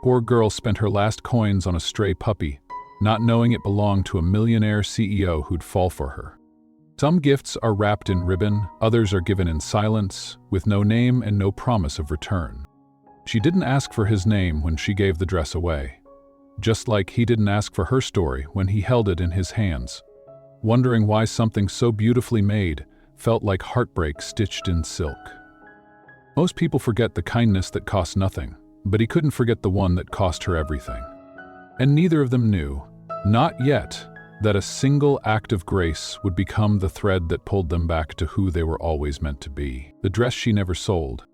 Poor girl spent her last coins on a stray puppy, not knowing it belonged to a millionaire CEO who'd fall for her. Some gifts are wrapped in ribbon, others are given in silence, with no name and no promise of return. She didn't ask for his name when she gave the dress away, just like he didn't ask for her story when he held it in his hands, wondering why something so beautifully made felt like heartbreak stitched in silk. Most people forget the kindness that cost nothing, but he couldn't forget the one that cost her everything. And neither of them knew, not yet, that a single act of grace would become the thread that pulled them back to who they were always meant to be. The dress she never sold.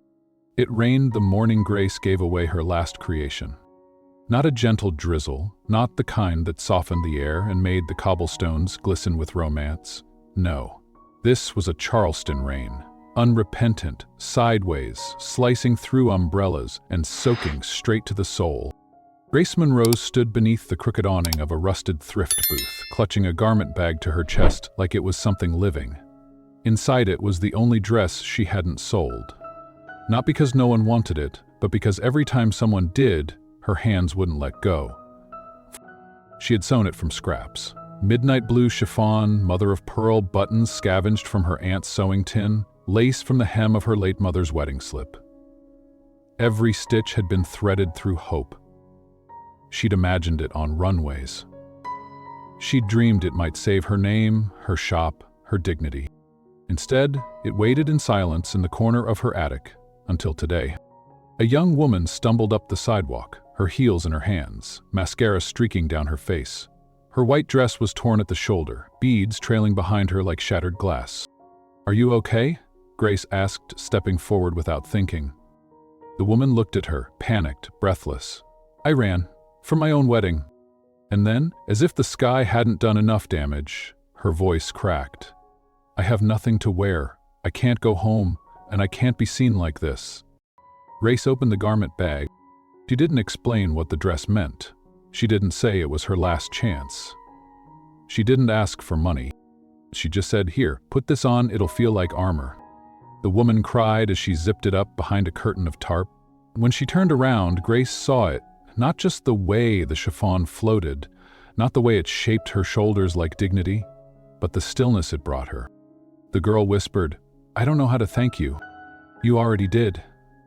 It rained the morning Grace gave away her last creation. Not a gentle drizzle, not the kind that softened the air and made the cobblestones glisten with romance. No, this was a Charleston rain, unrepentant, sideways, slicing through umbrellas and soaking straight to the soul. Grace Monroe stood beneath the crooked awning of a rusted thrift booth, clutching a garment bag to her chest like it was something living. Inside it was the only dress she hadn't sold. Not because no one wanted it, but because every time someone did, her hands wouldn't let go. She had sewn it from scraps. Midnight blue chiffon, mother-of-pearl buttons scavenged from her aunt's sewing tin, lace from the hem of her late mother's wedding slip. Every stitch had been threaded through hope. She'd imagined it on runways. She'd dreamed it might save her name, her shop, her dignity. Instead, it waited in silence in the corner of her attic, until today. A young woman stumbled up the sidewalk, her heels in her hands, mascara streaking down her face. Her white dress was torn at the shoulder, beads trailing behind her like shattered glass. "Are you okay?" Grace asked, stepping forward without thinking. The woman looked at her, panicked, breathless. "I ran. From my own wedding." And then, as if the sky hadn't done enough damage, her voice cracked. "I have nothing to wear. I can't go home, and I can't be seen like this." Grace opened the garment bag. She didn't explain what the dress meant. She didn't say it was her last chance. She didn't ask for money. She just said, "Here, put this on, it'll feel like armor." The woman cried as she zipped it up behind a curtain of tarp. When she turned around, Grace saw it, not just the way the chiffon floated, not the way it shaped her shoulders like dignity, but the stillness it brought her. The girl whispered, "I don't know how to thank you." "You already did,"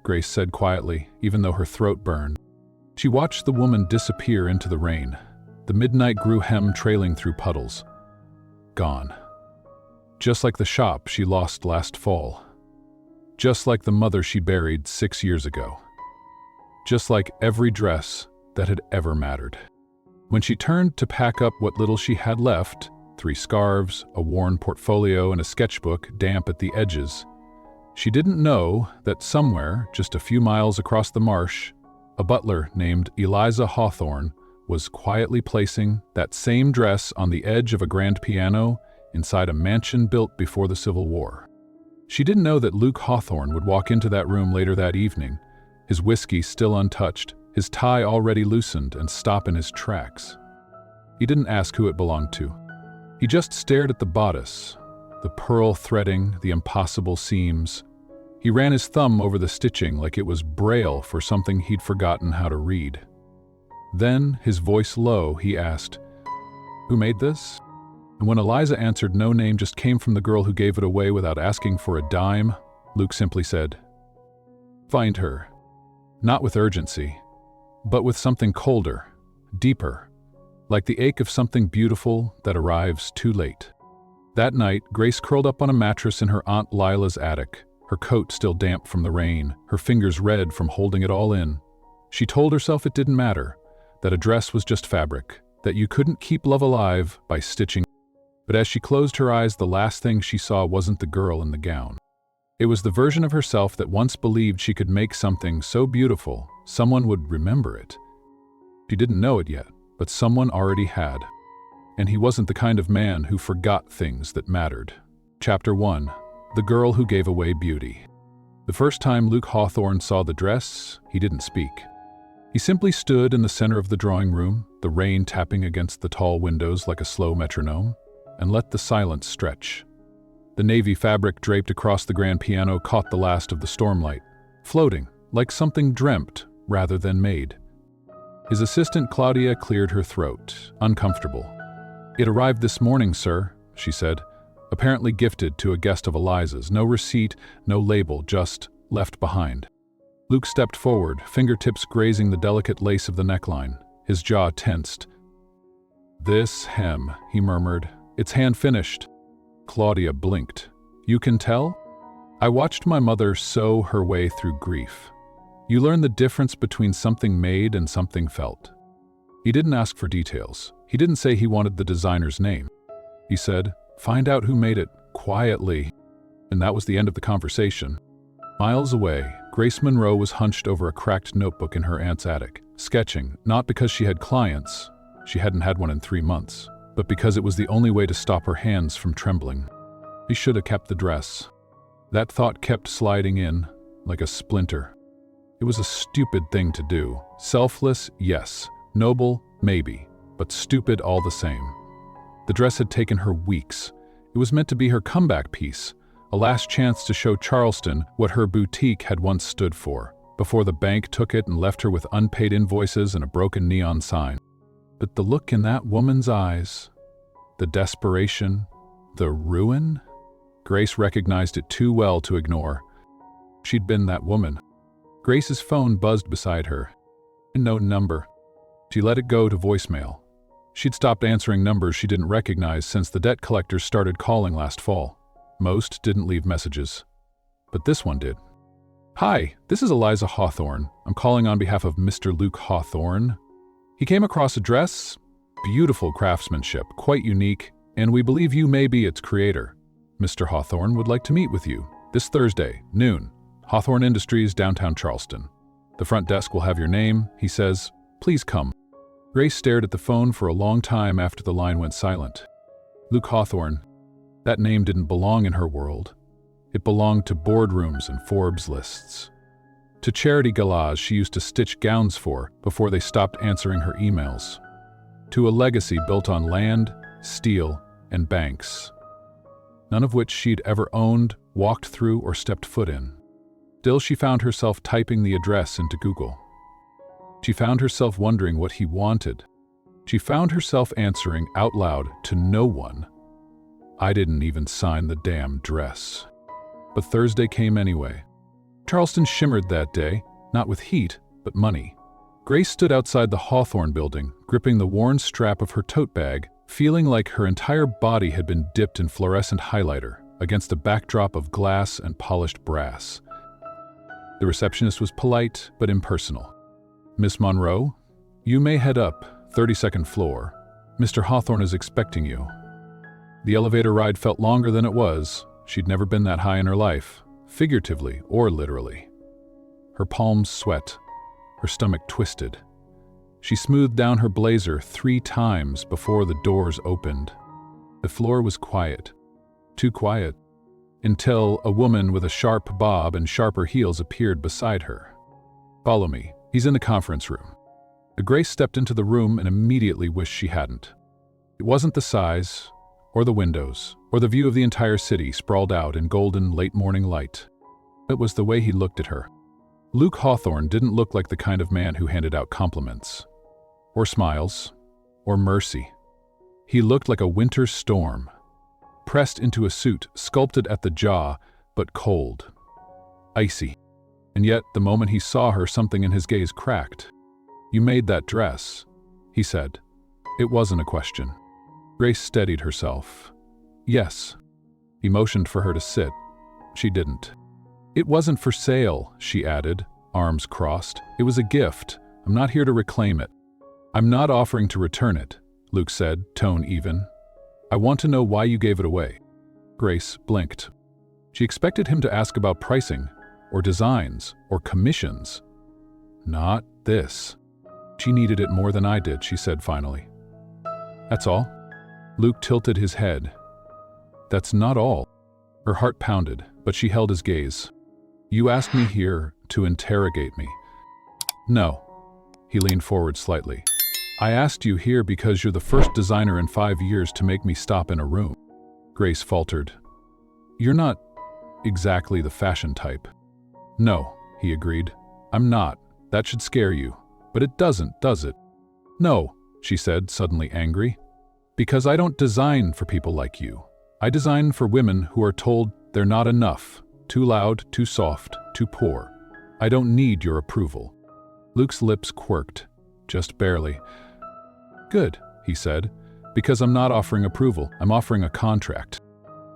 Grace said quietly, even though her throat burned. She watched the woman disappear into the rain, the midnight grew hem trailing through puddles. Gone. Just like the shop she lost last fall. Just like the mother she buried 6 years ago. Just like every dress that had ever mattered. When she turned to pack up what little she had left, 3 scarves, a worn portfolio, and a sketchbook damp at the edges, she didn't know that somewhere, just a few miles across the marsh, a butler named Luke Hawthorne was quietly placing that same dress on the edge of a grand piano inside a mansion built before the Civil War. She didn't know that Luke Hawthorne would walk into that room later that evening, his whiskey still untouched, his tie already loosened, and stop in his tracks. He didn't ask who it belonged to. He just stared at the bodice, the pearl threading, the impossible seams. He ran his thumb over the stitching like it was braille for something he'd forgotten how to read. Then, his voice low, he asked, "Who made this?" And when Eliza answered no name just came from the girl who gave it away without asking for a dime, Luke simply said, "Find her." Not with urgency, but with something colder, deeper, like the ache of something beautiful that arrives too late. That night, Grace curled up on a mattress in her Aunt Lila's attic, her coat still damp from the rain, her fingers red from holding it all in. She told herself it didn't matter, that a dress was just fabric, that you couldn't keep love alive by stitching. But as she closed her eyes, the last thing she saw wasn't the girl in the gown. It was the version of herself that once believed she could make something so beautiful, someone would remember it. She didn't know it yet, but someone already had. And he wasn't the kind of man who forgot things that mattered. Chapter 1. The Girl Who Gave Away Beauty. The first time Luke Hawthorne saw the dress, he didn't speak. He simply stood in the center of the drawing room, the rain tapping against the tall windows like a slow metronome, and let the silence stretch. The navy fabric draped across the grand piano caught the last of the stormlight, floating like something dreamt rather than made. His assistant Claudia cleared her throat, uncomfortable. "It arrived this morning, sir," she said, apparently gifted to a guest of Eliza's. No receipt, no label, just left behind. Luke stepped forward, fingertips grazing the delicate lace of the neckline. His jaw tensed. "This hem," he murmured. "It's hand-finished." Claudia blinked. "You can tell?" "I watched my mother sew her way through grief. You learn the difference between something made and something felt." He didn't ask for details. He didn't say he wanted the designer's name. He said, "Find out who made it, quietly." And that was the end of the conversation. Miles away, Grace Monroe was hunched over a cracked notebook in her aunt's attic, sketching, not because she had clients, she hadn't had one in 3 months, but because it was the only way to stop her hands from trembling. He should have kept the dress. That thought kept sliding in, like a splinter. It was a stupid thing to do. Selfless, yes. Noble, maybe. But stupid all the same. The dress had taken her weeks. It was meant to be her comeback piece, a last chance to show Charleston what her boutique had once stood for, before the bank took it and left her with unpaid invoices and a broken neon sign. But the look in that woman's eyes, the desperation, the ruin, Grace recognized it too well to ignore. She'd been that woman. Grace's phone buzzed beside her. No number. She let it go to voicemail. She'd stopped answering numbers she didn't recognize since the debt collectors started calling last fall. Most didn't leave messages, but this one did. "Hi, this is Eliza Hawthorne. I'm calling on behalf of Mr. Luke Hawthorne. He came across a dress, beautiful craftsmanship, quite unique, and we believe you may be its creator. Mr. Hawthorne would like to meet with you this Thursday, noon, Hawthorne Industries, downtown Charleston. The front desk will have your name," he says. "Please come." Grace stared at the phone for a long time after the line went silent. Luke Hawthorne. That name didn't belong in her world. It belonged to boardrooms and Forbes lists. To charity galas she used to stitch gowns for before they stopped answering her emails. To a legacy built on land, steel, and banks. None of which she'd ever owned, walked through, or stepped foot in. Still, she found herself typing the address into Google. She found herself wondering what he wanted. She found herself answering out loud to no one, "I didn't even sign the damn dress." But Thursday came anyway. Charleston shimmered that day, not with heat, but money. Grace stood outside the Hawthorne building, gripping the worn strap of her tote bag, feeling like her entire body had been dipped in fluorescent highlighter against a backdrop of glass and polished brass. The receptionist was polite but impersonal. "Miss Monroe, you may head up, 32nd floor. Mr. Hawthorne is expecting you." The elevator ride felt longer than it was. She'd never been that high in her life, figuratively or literally. Her palms sweat, her stomach twisted. She smoothed down her blazer 3 times before the doors opened. The floor was quiet, too quiet, until a woman with a sharp bob and sharper heels appeared beside her. "Follow me, he's in the conference room." Grace stepped into the room and immediately wished she hadn't. It wasn't the size, or the windows, or the view of the entire city sprawled out in golden late-morning light. It was the way he looked at her. Luke Hawthorne didn't look like the kind of man who handed out compliments, or smiles, or mercy. He looked like a winter storm, pressed into a suit, sculpted at the jaw, but cold, icy. And yet, the moment he saw her, something in his gaze cracked. "You made that dress," he said. It wasn't a question. Grace steadied herself. "Yes." He motioned for her to sit. She didn't. "It wasn't for sale," she added, arms crossed. "It was a gift. I'm not here to reclaim it." "I'm not offering to return it," Luke said, tone even. "I want to know why you gave it away." Grace blinked. She expected him to ask about pricing, or designs, or commissions. Not this. "She needed it more than I did," she said finally. "That's all?" Luke tilted his head. "That's not all." Her heart pounded, but she held his gaze. "You asked me here to interrogate me." "No." He leaned forward slightly. "I asked you here because you're the first designer in 5 years to make me stop in a room." Grace faltered. "You're not exactly the fashion type." "No," he agreed. "I'm not. That should scare you. But it doesn't, does it?" No, she said, suddenly angry. Because I don't design for people like you. I design for women who are told they're not enough, too loud, too soft, too poor. I don't need your approval. Luke's lips quirked, just barely. Good, he said, because I'm not offering approval, I'm offering a contract.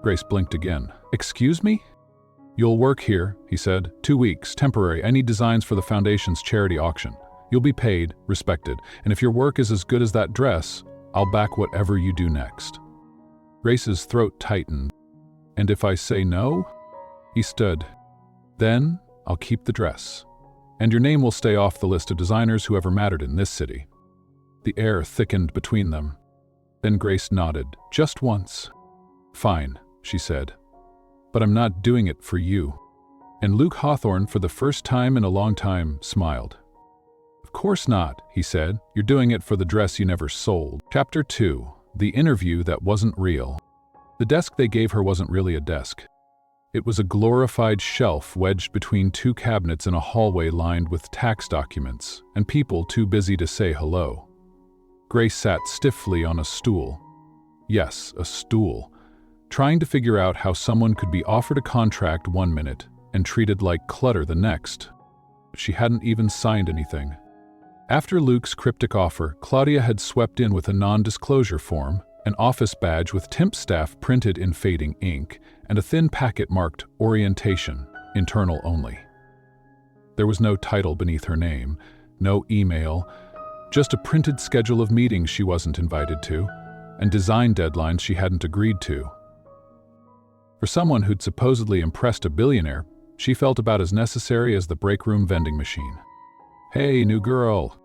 Grace blinked again. Excuse me? You'll work here, he said. 2 weeks, temporary. I need designs for the foundation's charity auction. You'll be paid, respected, and if your work is as good as that dress, I'll back whatever you do next. Grace's throat tightened. And if I say no? He stood. Then I'll keep the dress. And your name will stay off the list of designers who ever mattered in this city. The air thickened between them. Then Grace nodded, just once. Fine, she said. But I'm not doing it for you. And Luke Hawthorne, for the first time in a long time, smiled. Of course not, he said. You're doing it for the dress you never sold. Chapter 2. The interview that wasn't real. The desk they gave her wasn't really a desk. It was a glorified shelf wedged between 2 cabinets in a hallway lined with tax documents and people too busy to say hello. Grace sat stiffly on a stool. Yes, a stool. Trying to figure out how someone could be offered a contract 1 minute and treated like clutter the next. She hadn't even signed anything. After Luke's cryptic offer, Claudia had swept in with a non-disclosure form, an office badge with temp staff printed in fading ink, and a thin packet marked Orientation, internal only. There was no title beneath her name, no email, just a printed schedule of meetings she wasn't invited to, and design deadlines she hadn't agreed to. For someone who'd supposedly impressed a billionaire, she felt about as necessary as the break room vending machine. Hey, new girl.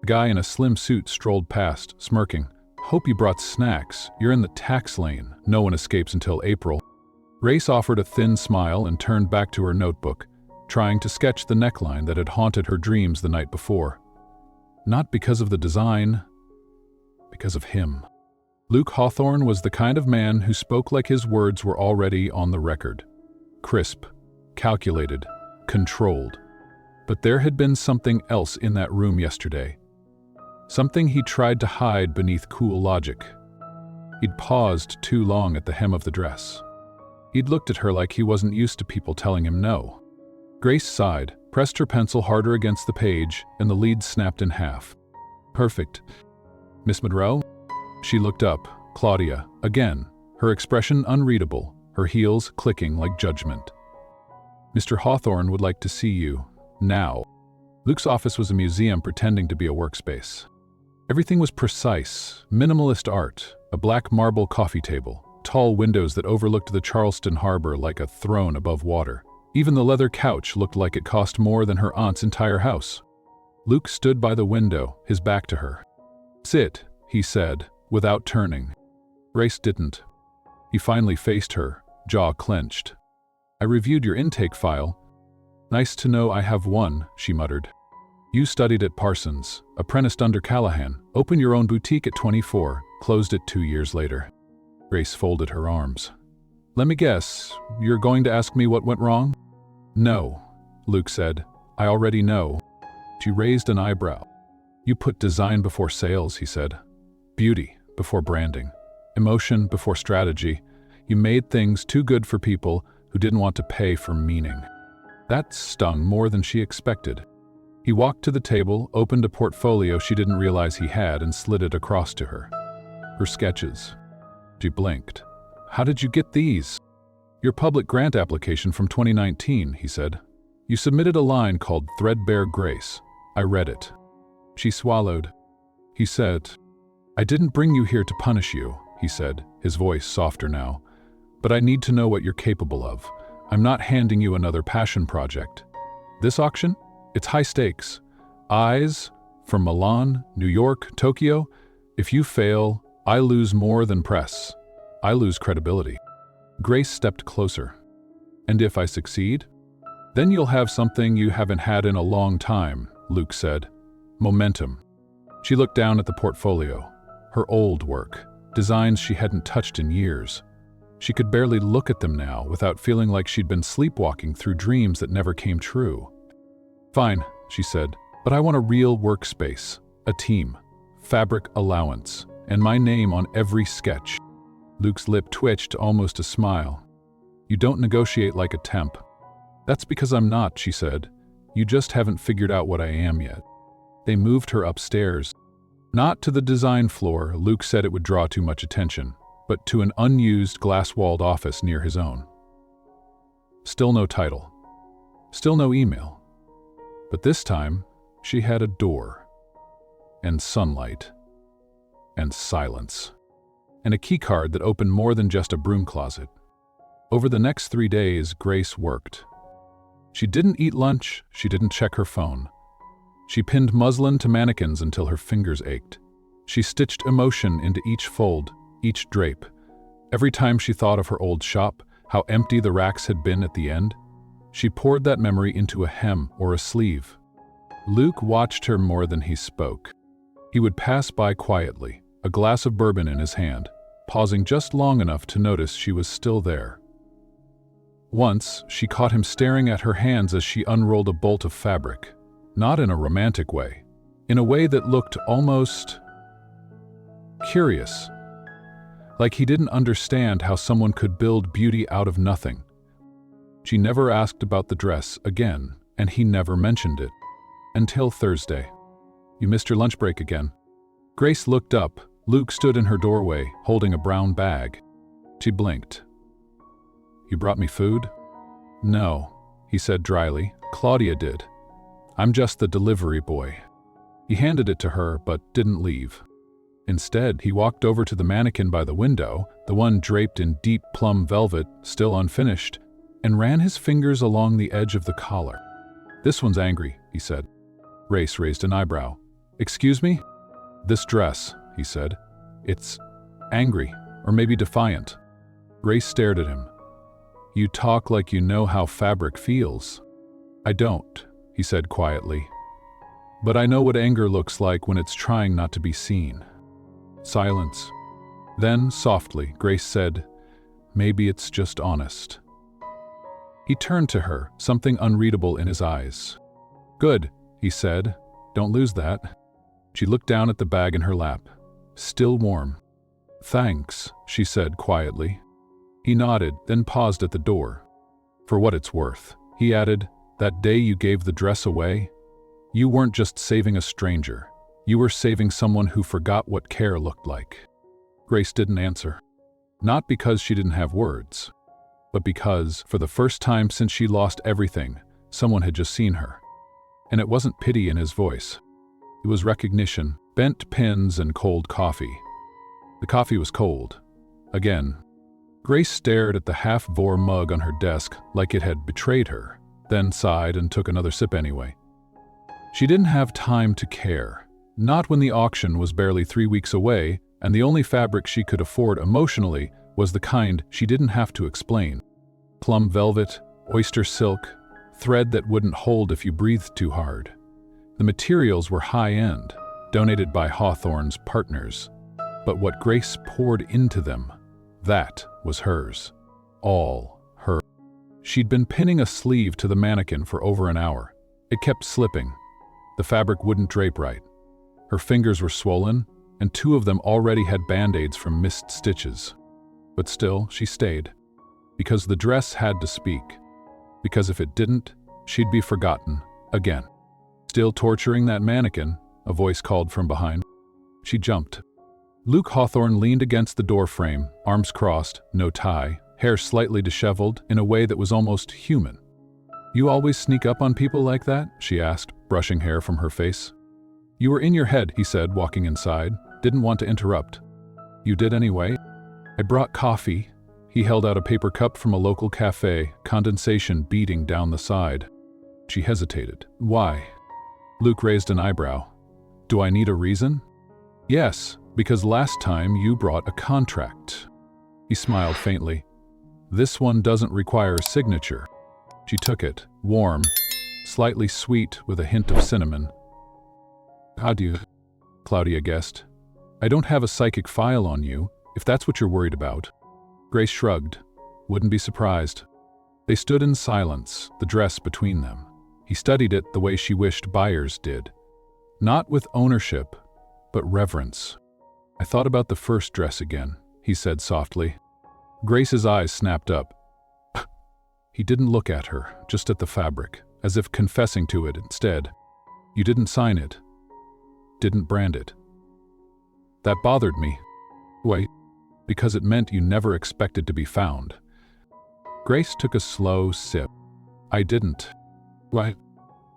A guy in a slim suit strolled past, smirking. Hope you brought snacks. You're in the tax lane. No one escapes until April. Grace offered a thin smile and turned back to her notebook, trying to sketch the neckline that had haunted her dreams the night before. Not because of the design, because of him. Luke Hawthorne was the kind of man who spoke like his words were already on the record. Crisp, calculated, controlled. But there had been something else in that room yesterday. Something he tried to hide beneath cool logic. He'd paused too long at the hem of the dress. He'd looked at her like he wasn't used to people telling him no. Grace sighed, pressed her pencil harder against the page, and the lead snapped in half. Perfect. Miss Monroe? She looked up. Claudia, again, her expression unreadable, her heels clicking like judgment. Mr. Hawthorne would like to see you. Now. Luke's office was a museum pretending to be a workspace. Everything was precise, minimalist art, a black marble coffee table, tall windows that overlooked the Charleston harbor like a throne above water. Even the leather couch looked like it cost more than her aunt's entire house. Luke stood by the window, his back to her. Sit, he said, without turning. Grace didn't. He finally faced her, jaw clenched. I reviewed your intake file. Nice to know I have one, she muttered. You studied at Parsons, apprenticed under Callahan, opened your own boutique at 24, closed it 2 years later. Grace folded her arms. Let me guess, you're going to ask me what went wrong? No, Luke said. I already know. She raised an eyebrow. You put design before sales, he said. Beauty before branding. Emotion before strategy. You made things too good for people who didn't want to pay for meaning. That stung more than she expected. He walked to the table, opened a portfolio she didn't realize he had, and slid it across to her. Her sketches. She blinked. How did you get these? Your public grant application from 2019, he said. You submitted a line called Threadbare Grace. I read it. She swallowed. He said, I didn't bring you here to punish you, he said, his voice softer now. But I need to know what you're capable of. I'm not handing you another passion project. This auction? It's high stakes. Eyes from Milan, New York, Tokyo. If you fail, I lose more than press. I lose credibility. Grace stepped closer. And if I succeed? Then you'll have something you haven't had in a long time, Luke said. Momentum. She looked down at the portfolio. Her old work. Designs she hadn't touched in years. She could barely look at them now without feeling like she'd been sleepwalking through dreams that never came true. Fine, she said, but I want a real workspace, a team. fabric allowance, and my name on every sketch. Luke's lip twitched to almost a smile. You don't negotiate like a temp. That's because I'm not, she said. You just haven't figured out what I am yet. They moved her upstairs. Not to the design floor, Luke said it would draw too much attention, but to an unused glass-walled office near his own. Still no title. Still no email. But this time, she had a door. And sunlight. And silence. And a keycard that opened more than just a broom closet. Over the next 3 days, Grace worked. She didn't eat lunch, she didn't check her phone. She pinned muslin to mannequins until her fingers ached. She stitched emotion into each fold, each drape. Every time she thought of her old shop, how empty the racks had been at the end, she poured that memory into a hem or a sleeve. Luke watched her more than he spoke. He would pass by quietly, a glass of bourbon in his hand, pausing just long enough to notice she was still there. Once, she caught him staring at her hands as she unrolled a bolt of fabric, not in a romantic way, in a way that looked almost curious, like he didn't understand how someone could build beauty out of nothing. She never asked about the dress again, and he never mentioned it. Until Thursday. You missed your lunch break again. Grace looked up. Luke stood in her doorway, holding a brown bag. She blinked. You brought me food? No, he said dryly. Claudia did. I'm just the delivery boy. He handed it to her, but didn't leave. Instead, he walked over to the mannequin by the window, the one draped in deep plum velvet, still unfinished, and ran his fingers along the edge of the collar. This one's angry, he said. Grace raised an eyebrow. Excuse me? This dress, he said. It's angry, or maybe defiant. Grace stared at him. You talk like you know how fabric feels. I don't, he said quietly. But I know what anger looks like when it's trying not to be seen. Silence. Then, softly, Grace said, Maybe it's just honest. He turned to her, something unreadable in his eyes. Good, he said. Don't lose that. She looked down at the bag in her lap. Still warm. Thanks, she said quietly. He nodded, then paused at the door. For what it's worth, he added, that day you gave the dress away, you weren't just saving a stranger. You were saving someone who forgot what care looked like. Grace didn't answer. Not because she didn't have words, but because, for the first time since she lost everything, someone had just seen her. And it wasn't pity in his voice. It was recognition, bent pins and cold coffee. The coffee was cold. Again. Grace stared at the half-vore mug on her desk like it had betrayed her, then sighed and took another sip anyway. She didn't have time to care. Not when the auction was barely 3 weeks away, and the only fabric she could afford emotionally was the kind she didn't have to explain. Plum velvet, oyster silk, thread that wouldn't hold if you breathed too hard. The materials were high-end, donated by Hawthorne's partners. But what Grace poured into them, that was hers. All hers. She'd been pinning a sleeve to the mannequin for over an hour. It kept slipping. The fabric wouldn't drape right. Her fingers were swollen, and 2 of them already had band-aids from missed stitches. But still, she stayed. Because the dress had to speak. Because if it didn't, she'd be forgotten, again. Still torturing that mannequin, a voice called from behind. She jumped. Luke Hawthorne leaned against the doorframe, arms crossed, no tie, hair slightly disheveled in a way that was almost human. You always sneak up on people like that? She asked, brushing hair from her face. You were in your head, he said, walking inside. Didn't want to interrupt. You did anyway? I brought coffee. He held out a paper cup from a local cafe, condensation beading down the side. She hesitated. Why? Luke raised an eyebrow. Do I need a reason? Yes, because last time you brought a contract. He smiled faintly. This one doesn't require a signature. She took it, warm, slightly sweet with a hint of cinnamon. How do you? Claudia guessed. I don't have a psychic file on you, if that's what you're worried about. Grace shrugged. Wouldn't be surprised. They stood in silence, the dress between them. He studied it the way she wished buyers did. Not with ownership, but reverence. "I thought about the first dress again," he said softly. Grace's eyes snapped up. He didn't look at her, just at the fabric, as if confessing to it instead. "You didn't sign it. Didn't brand it." That bothered me. Why? Because it meant you never expected to be found. Grace took a slow sip. "I didn't." "Why?"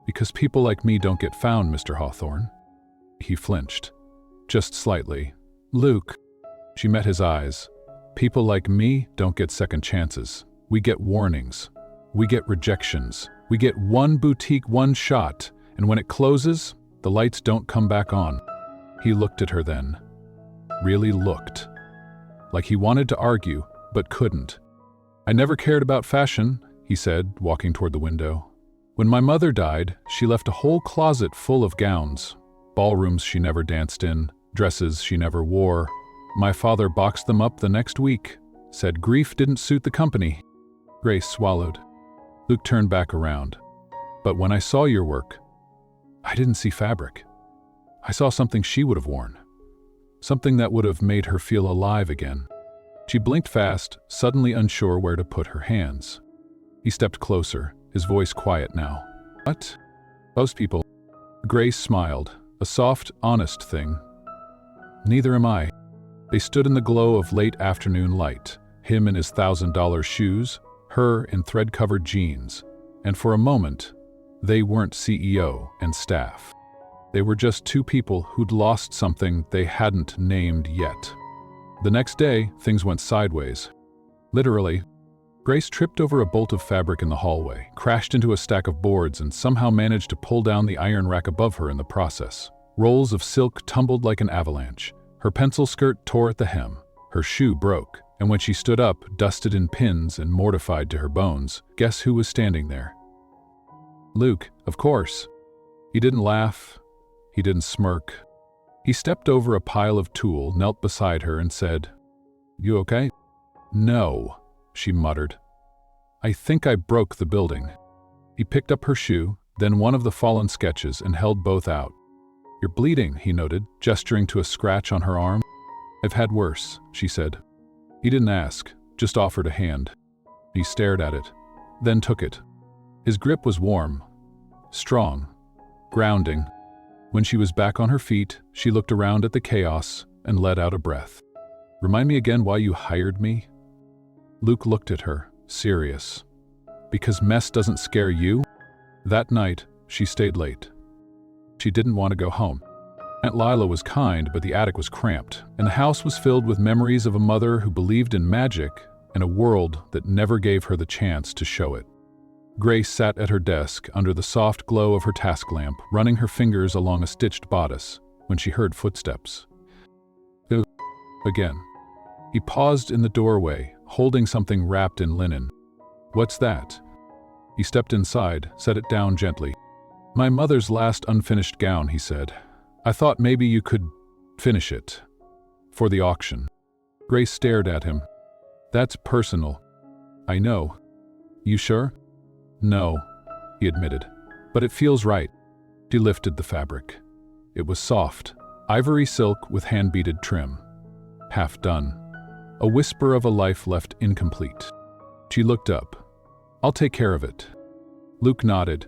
"Because people like me don't get found, Mr. Hawthorne." He flinched. Just slightly. "Luke." She met his eyes. "People like me don't get second chances. We get warnings. We get rejections. We get one boutique, one shot, and when it closes, the lights don't come back on." He looked at her then. Really looked. Like he wanted to argue, but couldn't. "I never cared about fashion," he said, walking toward the window. "When my mother died, she left a whole closet full of gowns. Ballrooms she never danced in, dresses she never wore. My father boxed them up the next week, said grief didn't suit the company." Grace swallowed. Luke turned back around. "But when I saw your work, I didn't see fabric. I saw something she would have worn. Something that would have made her feel alive again." She blinked fast, suddenly unsure where to put her hands. He stepped closer, his voice quiet now. "What?" "Most people." Grace smiled, a soft, honest thing. "Neither am I." They stood in the glow of late afternoon light, him in his $1,000 shoes, her in thread-covered jeans, and for a moment, they weren't CEO and staff. They were just two people who'd lost something they hadn't named yet. The next day, things went sideways. Literally. Grace tripped over a bolt of fabric in the hallway, crashed into a stack of boards, and somehow managed to pull down the iron rack above her in the process. Rolls of silk tumbled like an avalanche. Her pencil skirt tore at the hem. Her shoe broke, and when she stood up, dusted in pins and mortified to her bones, guess who was standing there? Luke, of course. He didn't laugh. He didn't smirk. He stepped over a pile of tulle, knelt beside her, and said, "You okay?" "No," she muttered. "I think I broke the building." He picked up her shoe, then one of the fallen sketches, and held both out. "You're bleeding," he noted, gesturing to a scratch on her arm. "I've had worse," she said. He didn't ask, just offered a hand. He stared at it, then took it. His grip was warm, strong, grounding. When she was back on her feet, she looked around at the chaos and let out a breath. "Remind me again why you hired me?" Luke looked at her, serious. "Because mess doesn't scare you?" That night, she stayed late. She didn't want to go home. Aunt Lila was kind, but the attic was cramped, and the house was filled with memories of a mother who believed in magic and a world that never gave her the chance to show it. Grace sat at her desk under the soft glow of her task lamp, running her fingers along a stitched bodice, when she heard footsteps. Again. He paused in the doorway, holding something wrapped in linen. "What's that?" He stepped inside, set it down gently. "My mother's last unfinished gown," he said. "I thought maybe you could finish it. For the auction." Grace stared at him. "That's personal." "I know." "You sure?" "No," he admitted. "But it feels right." She lifted the fabric. It was soft, ivory silk with hand-beaded trim. Half done. A whisper of a life left incomplete. She looked up. "I'll take care of it." Luke nodded,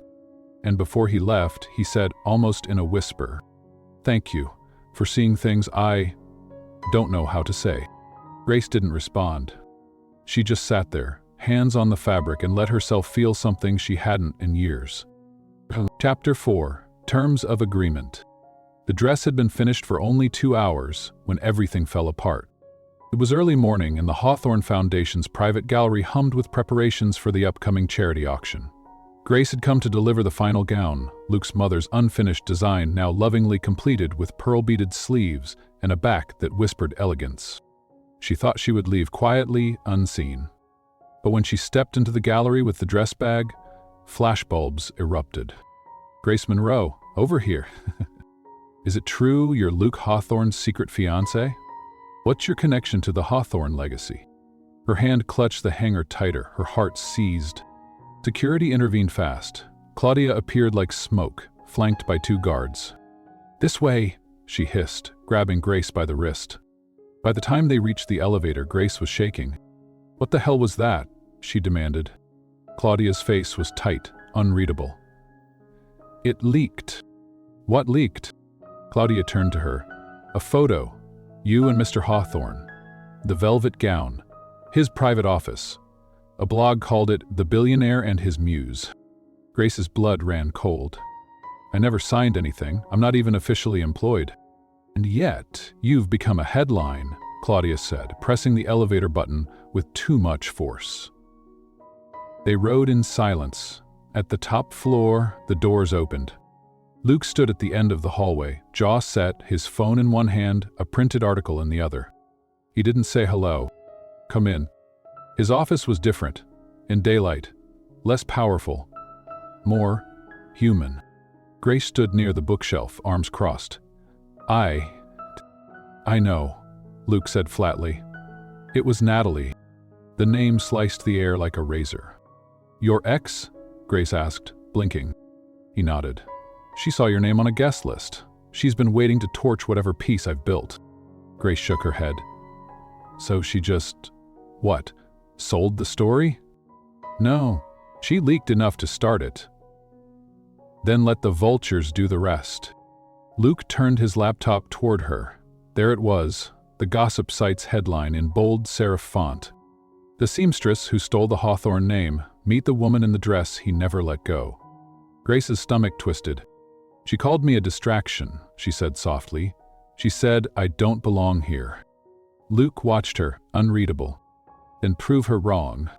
and before he left, he said almost in a whisper, "Thank you for seeing things I don't know how to say." Grace didn't respond. She just sat there, hands on the fabric, and let herself feel something she hadn't in years. Chapter 4. Terms of Agreement. The dress had been finished for only 2 hours when everything fell apart. It was early morning, and the Hawthorne Foundation's private gallery hummed with preparations for the upcoming charity auction. Grace had come to deliver the final gown, Luke's mother's unfinished design now lovingly completed with pearl-beaded sleeves and a back that whispered elegance. She thought she would leave quietly, unseen. But when she stepped into the gallery with the dress bag, flashbulbs erupted. "Grace Monroe, over here. Is it true you're Luke Hawthorne's secret fiancé? What's your connection to the Hawthorne legacy?" Her hand clutched the hanger tighter, her heart seized. Security intervened fast. Claudia appeared like smoke, flanked by 2 guards. "This way," she hissed, grabbing Grace by the wrist. By the time they reached the elevator, Grace was shaking. "What the hell was that?" she demanded. Claudia's face was tight, unreadable. "It leaked." "What leaked?" Claudia turned to her. "A photo. You and Mr. Hawthorne. The velvet gown. His private office. A blog called it The Billionaire and His Muse." Grace's blood ran cold. "I never signed anything. I'm not even officially employed." "And yet, you've become a headline," Claudia said, pressing the elevator button with too much force. They rode in silence. At the top floor, the doors opened. Luke stood at the end of the hallway, jaw set, his phone in one hand, a printed article in the other. He didn't say hello. "Come in." His office was different. In daylight. Less powerful. More human. Grace stood near the bookshelf, arms crossed. I know," Luke said flatly. "It was Natalie." The name sliced the air like a razor. "Your ex?" Grace asked, blinking. He nodded. "She saw your name on a guest list. She's been waiting to torch whatever piece I've built." Grace shook her head. "So she just, what, sold the story?" "No, she leaked enough to start it. Then let the vultures do the rest." Luke turned his laptop toward her. There it was, the gossip site's headline in bold serif font. "The seamstress who stole the Hawthorne name, meet the woman in the dress he never let go." Grace's stomach twisted. "She called me a distraction," she said softly. "She said I don't belong here." Luke watched her, unreadable. "Then prove her wrong."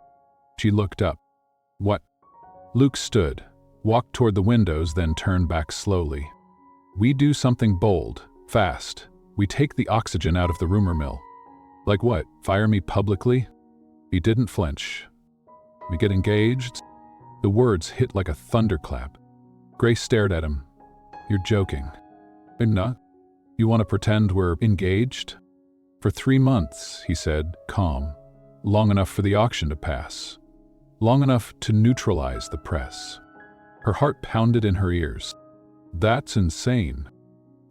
She looked up. "What?" Luke stood, walked toward the windows, then turned back slowly. "We do something bold, fast. We take the oxygen out of the rumor mill." "Like what? Fire me publicly?" He didn't flinch. "We get engaged?" The words hit like a thunderclap. Grace stared at him. "You're joking." "I'm not. You want to pretend we're engaged?" "For 3 months," he said, calm. "Long enough for the auction to pass. Long enough to neutralize the press." Her heart pounded in her ears. "That's insane."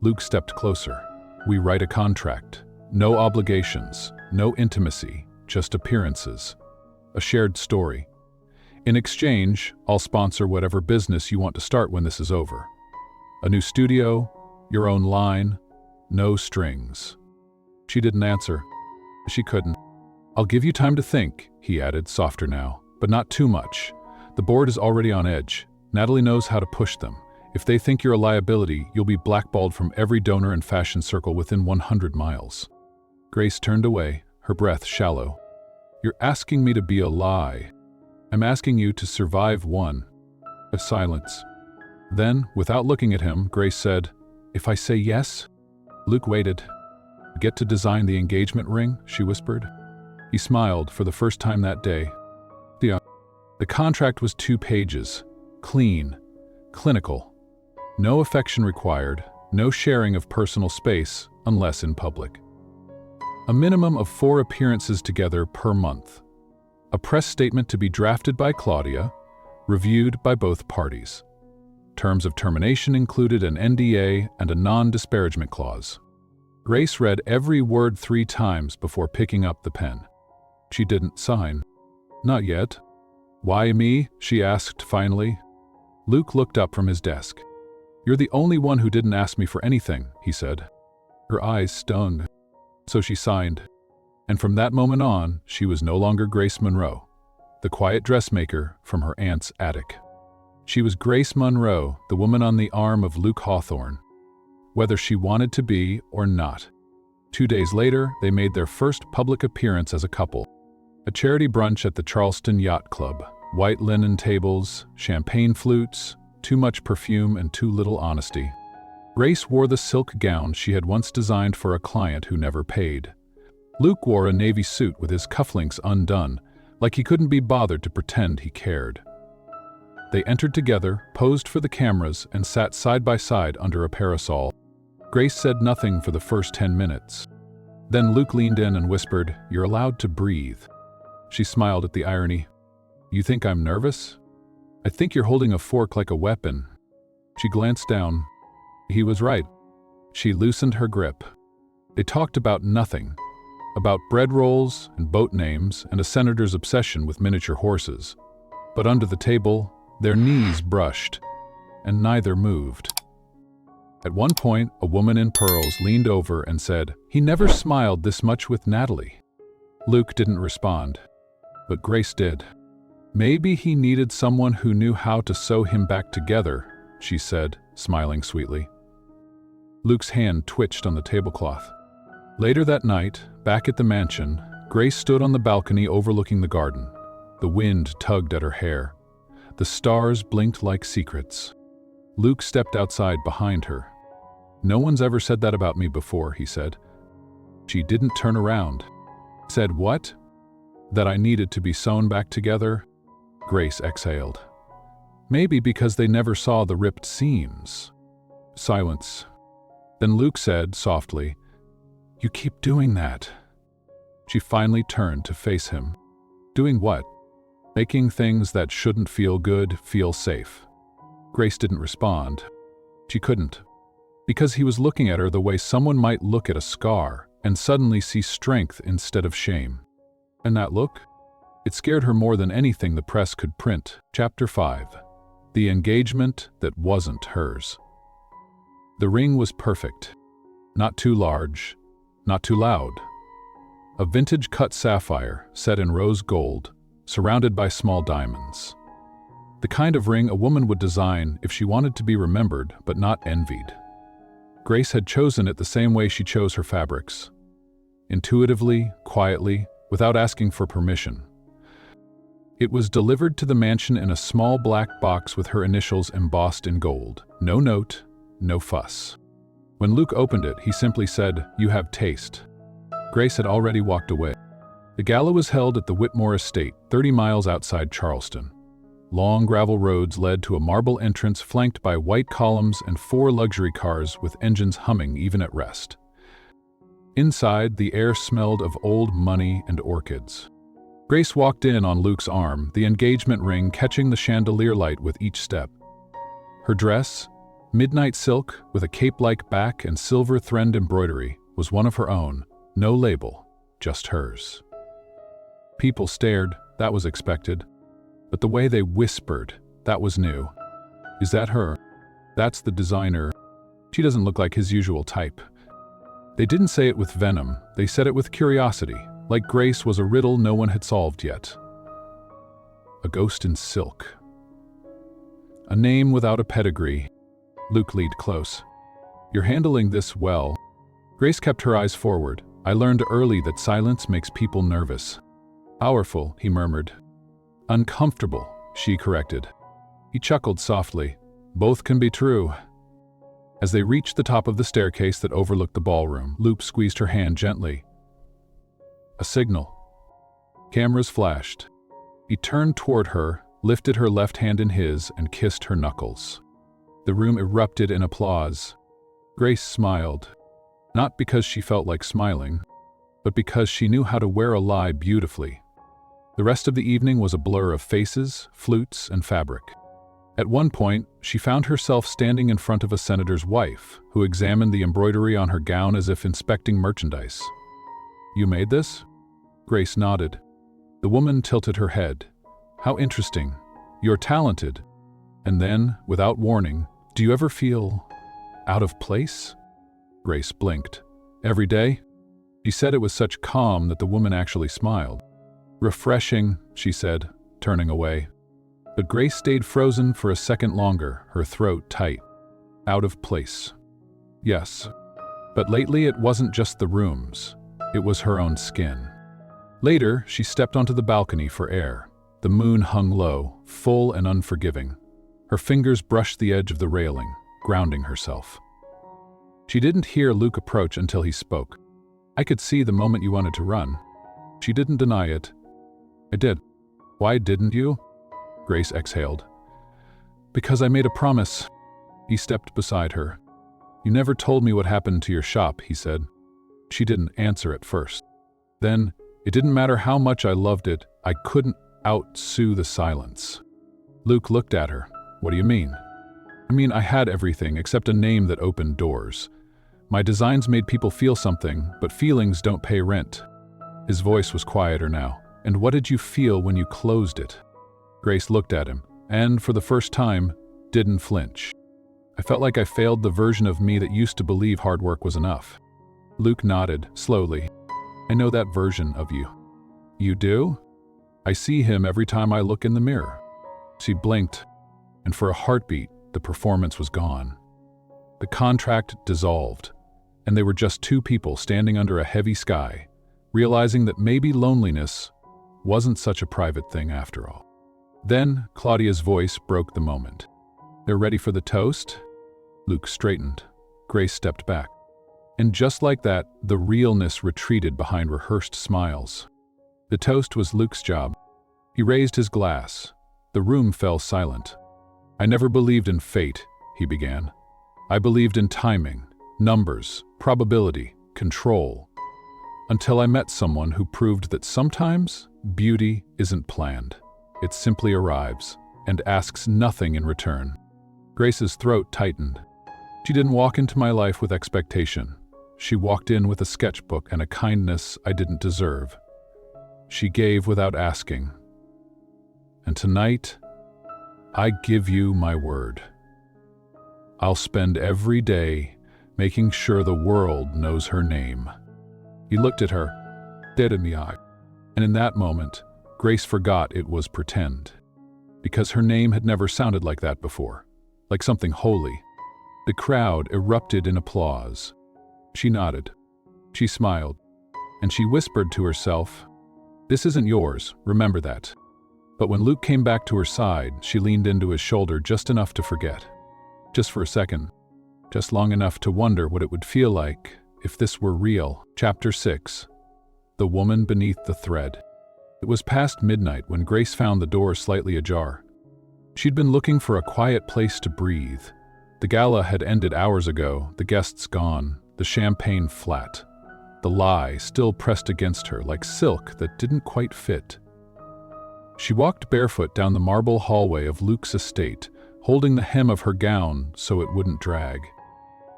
Luke stepped closer. "We write a contract. No obligations, no intimacy, just appearances. A shared story. In exchange, I'll sponsor whatever business you want to start when this is over. A new studio, your own line, no strings." She didn't answer. She couldn't. "I'll give you time to think," he added, softer now, "but not too much. The board is already on edge. Natalie knows how to push them. If they think you're a liability, you'll be blackballed from every donor and fashion circle within 100 miles. Grace turned away, her breath shallow. "You're asking me to be a lie. I'm asking you to survive one." A silence. Then, without looking at him, Grace said, "If I say yes?" Luke waited. "Get to design the engagement ring?" she whispered. He smiled for the first time that day. The contract was 2 pages. Clean. Clinical. No affection required, no sharing of personal space, unless in public. A minimum of 4 appearances together per month. A press statement to be drafted by Claudia, reviewed by both parties. Terms of termination included an NDA and a non-disparagement clause. Grace read every word 3 times before picking up the pen. She didn't sign. "Not yet." "Why me?" she asked finally. Luke looked up from his desk. "You're the only one who didn't ask me for anything," he said. Her eyes stung. So she signed. And from that moment on, she was no longer Grace Monroe, the quiet dressmaker from her aunt's attic. She was Grace Monroe, the woman on the arm of Luke Hawthorne, whether she wanted to be or not. 2 days later, they made their first public appearance as a couple. A charity brunch at the Charleston Yacht Club. White linen tables, champagne flutes, too much perfume and too little honesty. Grace wore the silk gown she had once designed for a client who never paid. Luke wore a navy suit with his cufflinks undone, like he couldn't be bothered to pretend he cared. They entered together, posed for the cameras, and sat side by side under a parasol. Grace said nothing for the first 10 minutes. Then Luke leaned in and whispered, "You're allowed to breathe." She smiled at the irony. "You think I'm nervous?" "I think you're holding a fork like a weapon." She glanced down. He was right. She loosened her grip. They talked about nothing. About bread rolls and boat names and a senator's obsession with miniature horses. But under the table, their knees brushed, and neither moved. At one point, a woman in pearls leaned over and said, "He never smiled this much with Natalie." Luke didn't respond, but Grace did. "Maybe he needed someone who knew how to sew him back together," she said, smiling sweetly. Luke's hand twitched on the tablecloth. Later that night, back at the mansion, Grace stood on the balcony overlooking the garden. The wind tugged at her hair. The stars blinked like secrets. Luke stepped outside behind her. "No one's ever said that about me before," he said. She didn't turn around. "Said what?" "That I needed to be sewn back together?" Grace exhaled. "Maybe because they never saw the ripped seams." Silence. Then Luke said softly, "You keep doing that." She finally turned to face him. "Doing what?" "Making things that shouldn't feel good feel safe." Grace didn't respond. She couldn't. Because he was looking at her the way someone might look at a scar and suddenly see strength instead of shame. And that look? It scared her more than anything the press could print. Chapter 5. The engagement that wasn't hers. The ring was perfect. Not too large, not too loud. A vintage cut sapphire set in rose gold, surrounded by small diamonds. The kind of ring a woman would design if she wanted to be remembered but not envied. Grace had chosen it the same way she chose her fabrics. Intuitively, quietly, without asking for permission. It was delivered to the mansion in a small black box with her initials embossed in gold. No note, no fuss. When Luke opened it, he simply said, "You have taste." Grace had already walked away. The gala was held at the Whitmore Estate, 30 miles outside Charleston. Long gravel roads led to a marble entrance flanked by white columns and 4 luxury cars with engines humming even at rest. Inside, the air smelled of old money and orchids. Grace walked in on Luke's arm, the engagement ring catching the chandelier light with each step. Her dress, midnight silk with a cape-like back and silver thread embroidery, was one of her own, no label, just hers. People stared, that was expected. But the way they whispered, that was new. "Is that her? That's the designer. She doesn't look like his usual type." They didn't say it with venom, they said it with curiosity, like Grace was a riddle no one had solved yet. A ghost in silk. A name without a pedigree. Luke leaned close. "You're handling this well." Grace kept her eyes forward. "I learned early that silence makes people nervous." "Powerful," he murmured. "Uncomfortable," she corrected. He chuckled softly. "Both can be true." As they reached the top of the staircase that overlooked the ballroom, Luke squeezed her hand gently. A signal. Cameras flashed. He turned toward her, lifted her left hand in his, and kissed her knuckles. The room erupted in applause. Grace smiled. Not because she felt like smiling, but because she knew how to wear a lie beautifully. The rest of the evening was a blur of faces, flutes, and fabric. At one point, she found herself standing in front of a senator's wife, who examined the embroidery on her gown as if inspecting merchandise. "You made this?" Grace nodded. The woman tilted her head. "How interesting. You're talented." And then, without warning, "Do you ever feel out of place?" Grace blinked. "Every day?" She said it with such calm that the woman actually smiled. "Refreshing," she said, turning away. But Grace stayed frozen for a second longer, her throat tight. Out of place. Yes. But lately it wasn't just the rooms. It was her own skin. Later, she stepped onto the balcony for air. The moon hung low, full and unforgiving. Her fingers brushed the edge of the railing, grounding herself. She didn't hear Luke approach until he spoke. "I could see the moment you wanted to run." She didn't deny it. "I did." "Why didn't you?" Grace exhaled. "Because I made a promise." He stepped beside her. "You never told me what happened to your shop," he said. She didn't answer at first. Then, it didn't matter how much I loved it, I couldn't out-sue the silence. Luke looked at her. "What do you mean?" "I mean, I had everything except a name that opened doors. My designs made people feel something, but feelings don't pay rent." His voice was quieter now. "And what did you feel when you closed it?" Grace looked at him, and, for the first time, didn't flinch. "I felt like I failed the version of me that used to believe hard work was enough." Luke nodded, slowly. "I know that version of you." "You do?" "I see him every time I look in the mirror." She blinked, and for a heartbeat, the performance was gone. The contract dissolved, and they were just two people standing under a heavy sky, realizing that maybe loneliness wasn't such a private thing after all. Then Claudia's voice broke the moment. "They're ready for the toast?" Luke straightened. Grace stepped back. And just like that, the realness retreated behind rehearsed smiles. The toast was Luke's job. He raised his glass. The room fell silent. "I never believed in fate," he began. "I believed in timing, numbers, probability, control. Until I met someone who proved that sometimes beauty isn't planned. It simply arrives and asks nothing in return." Grace's throat tightened. She didn't walk into my life with expectation. She walked in with a sketchbook and a kindness I didn't deserve. She gave without asking. And tonight, I give you my word. I'll spend every day making sure the world knows her name. He looked at her, dead in the eye. And in that moment, Grace forgot it was pretend. Because her name had never sounded like that before, like something holy. The crowd erupted in applause. She nodded. She smiled. And she whispered to herself, "This isn't yours, remember that." But when Luke came back to her side, she leaned into his shoulder just enough to forget. Just for a second. Just long enough to wonder what it would feel like if this were real. Chapter 6. The Woman Beneath the Thread. It was past midnight when Grace found the door slightly ajar. She'd been looking for a quiet place to breathe. The gala had ended hours ago, the guests gone, the champagne flat. The lie still pressed against her like silk that didn't quite fit. She walked barefoot down the marble hallway of Luke's estate, holding the hem of her gown so it wouldn't drag.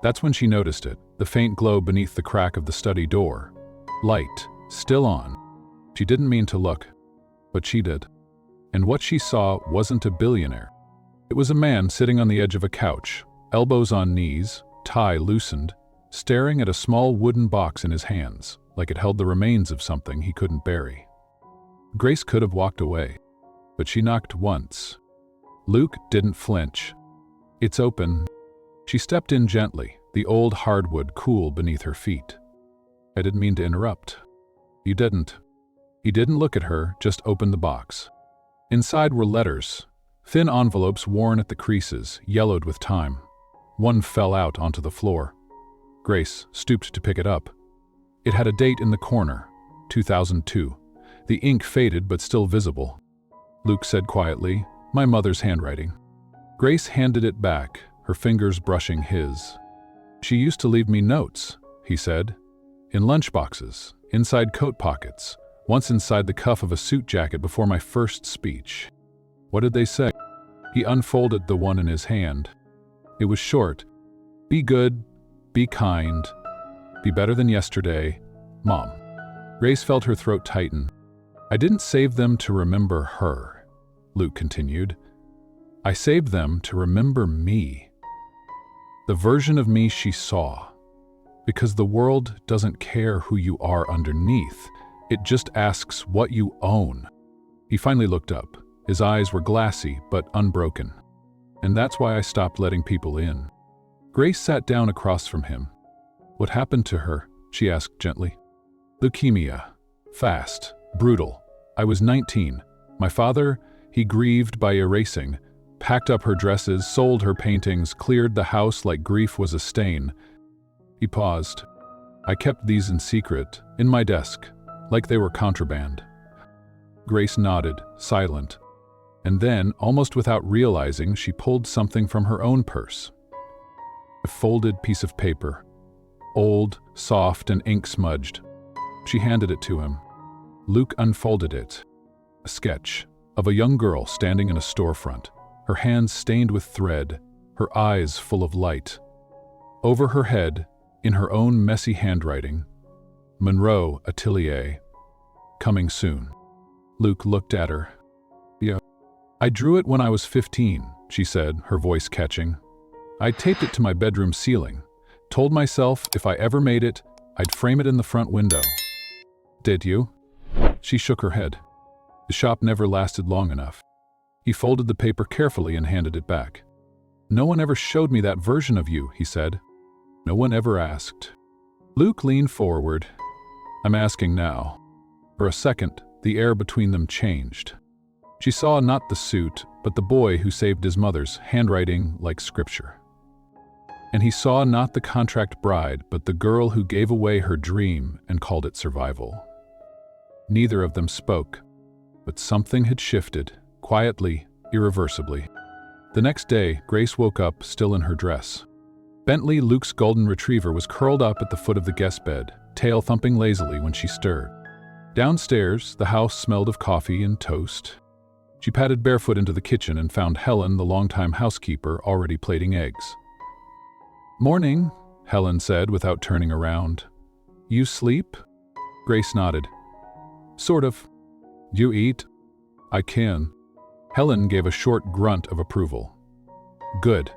That's when she noticed it, the faint glow beneath the crack of the study door. Light, still on. She didn't mean to look, but she did. And what she saw wasn't a billionaire. It was a man sitting on the edge of a couch, elbows on knees, tie loosened, staring at a small wooden box in his hands, like it held the remains of something he couldn't bury. Grace could have walked away, but she knocked once. Luke didn't flinch. "It's open." She stepped in gently, the old hardwood cool beneath her feet. "I didn't mean to interrupt." "You didn't." He didn't look at her, just opened the box. Inside were letters, thin envelopes worn at the creases, yellowed with time. One fell out onto the floor. Grace stooped to pick it up. It had a date in the corner, 2002. The ink faded but still visible. Luke said quietly, "My mother's handwriting." Grace handed it back, her fingers brushing his. "She used to leave me notes," he said, "in lunchboxes, inside coat pockets, once inside the cuff of a suit jacket before my first speech." "What did they say?" He unfolded the one in his hand. It was short. "Be good, be kind, be better than yesterday, Mom." Grace felt her throat tighten. "I didn't save them to remember her," Luke continued. "I saved them to remember me. The version of me she saw. Because the world doesn't care who you are underneath. It just asks what you own." He finally looked up. His eyes were glassy but unbroken. "And that's why I stopped letting people in." Grace sat down across from him. "What happened to her?" she asked gently. "Leukemia. Fast. Brutal. I was 19. My father, he grieved by erasing, packed up her dresses, sold her paintings, cleared the house like grief was a stain." He paused. "I kept these in secret, in my desk, like they were contraband." Grace nodded, silent. And then, almost without realizing, she pulled something from her own purse. A folded piece of paper. Old, soft, and ink-smudged. She handed it to him. Luke unfolded it. A sketch of a young girl standing in a storefront, her hands stained with thread, her eyes full of light. Over her head, in her own messy handwriting. Monroe, Atelier. Coming soon. Luke looked at her. Yeah. I drew it when I was 15, she said, her voice catching. I taped it to my bedroom ceiling. Told myself if I ever made it, I'd frame it in the front window. Did you? She shook her head. The shop never lasted long enough. He folded the paper carefully and handed it back. No one ever showed me that version of you, he said. No one ever asked. Luke leaned forward. I'm asking now. For a second, the air between them changed. She saw not the suit, but the boy who saved his mother's, handwriting like scripture. And he saw not the contract bride, but the girl who gave away her dream and called it survival. Neither of them spoke, but something had shifted, quietly, irreversibly. The next day, Grace woke up, still in her dress. Bentley, Luke's golden retriever, was curled up at the foot of the guest bed, tail thumping lazily when she stirred. Downstairs, the house smelled of coffee and toast. She padded barefoot into the kitchen and found Helen, the longtime housekeeper, already plating eggs. Morning, Helen said without turning around. You sleep? Grace nodded. Sort of. You eat? I can. Helen gave a short grunt of approval. Good,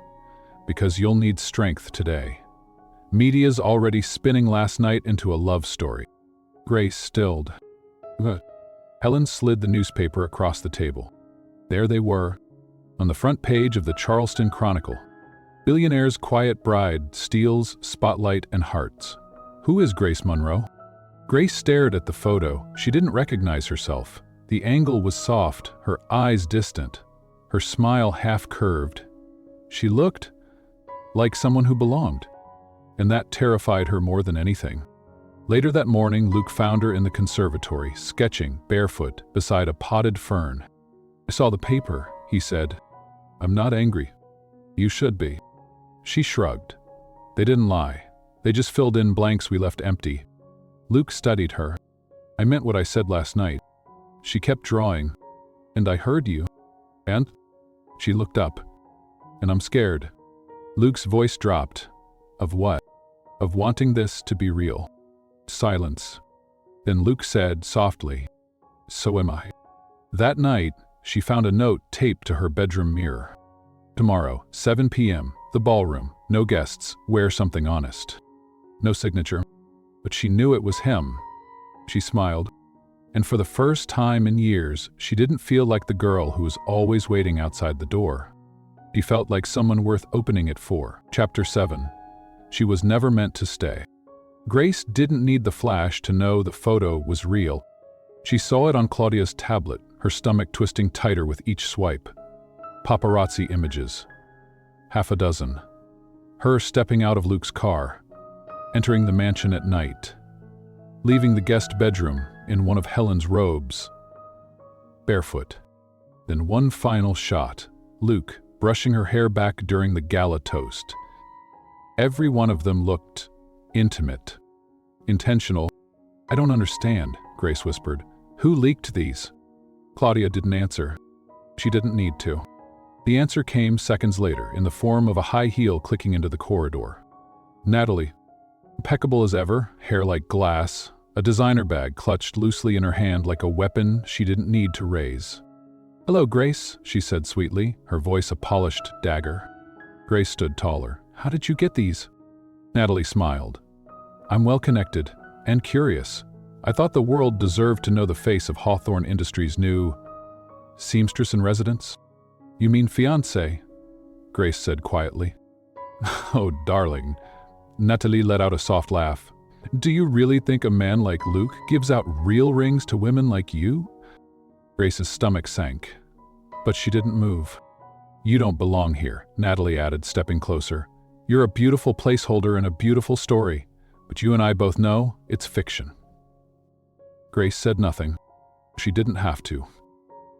because you'll need strength today. Media's already spinning last night into a love story. Grace stilled. Helen slid the newspaper across the table. There they were, on the front page of the Charleston Chronicle. Billionaire's quiet bride steals spotlight and hearts. Who is Grace Monroe? Grace stared at the photo. She didn't recognize herself. The angle was soft, her eyes distant, her smile half-curved. She looked like someone who belonged, and that terrified her more than anything. Later that morning, Luke found her in the conservatory, sketching, barefoot, beside a potted fern. I saw the paper, he said. I'm not angry. You should be. She shrugged. They didn't lie. They just filled in blanks we left empty. Luke studied her. I meant what I said last night. She kept drawing. And I heard you. And? She looked up. And I'm scared. Luke's voice dropped. Of what? Of wanting this to be real. Silence. Then Luke said softly, So am I. That night, she found a note taped to her bedroom mirror. Tomorrow, 7 p.m., the ballroom, no guests, wear something honest. No signature, but she knew it was him. She smiled, and for the first time in years, she didn't feel like the girl who was always waiting outside the door. She felt like someone worth opening it for. Chapter 7. She was never meant to stay. Grace didn't need the flash to know the photo was real. She saw it on Claudia's tablet, her stomach twisting tighter with each swipe. Paparazzi images. Half a dozen. Her stepping out of Luke's car, entering the mansion at night, leaving the guest bedroom in one of Helen's robes, barefoot. Then one final shot, Luke brushing her hair back during the gala toast. Every one of them looked intimate, intentional. I don't understand, Grace whispered. Who leaked these? Claudia didn't answer. She didn't need to. The answer came seconds later in the form of a high heel clicking into the corridor. Natalie, impeccable as ever, hair like glass, a designer bag clutched loosely in her hand like a weapon she didn't need to raise. Hello, Grace, she said sweetly, her voice a polished dagger. Grace stood taller. How did you get these? Natalie smiled. I'm well connected and curious. I thought the world deserved to know the face of Hawthorne Industries' new seamstress in residence. You mean fiancé? Grace said quietly. Oh, darling. Natalie let out a soft laugh. Do you really think a man like Luke gives out real rings to women like you? Grace's stomach sank, but she didn't move. You don't belong here, Natalie added, stepping closer. You're a beautiful placeholder in a beautiful story, but you and I both know it's fiction. Grace said nothing. She didn't have to,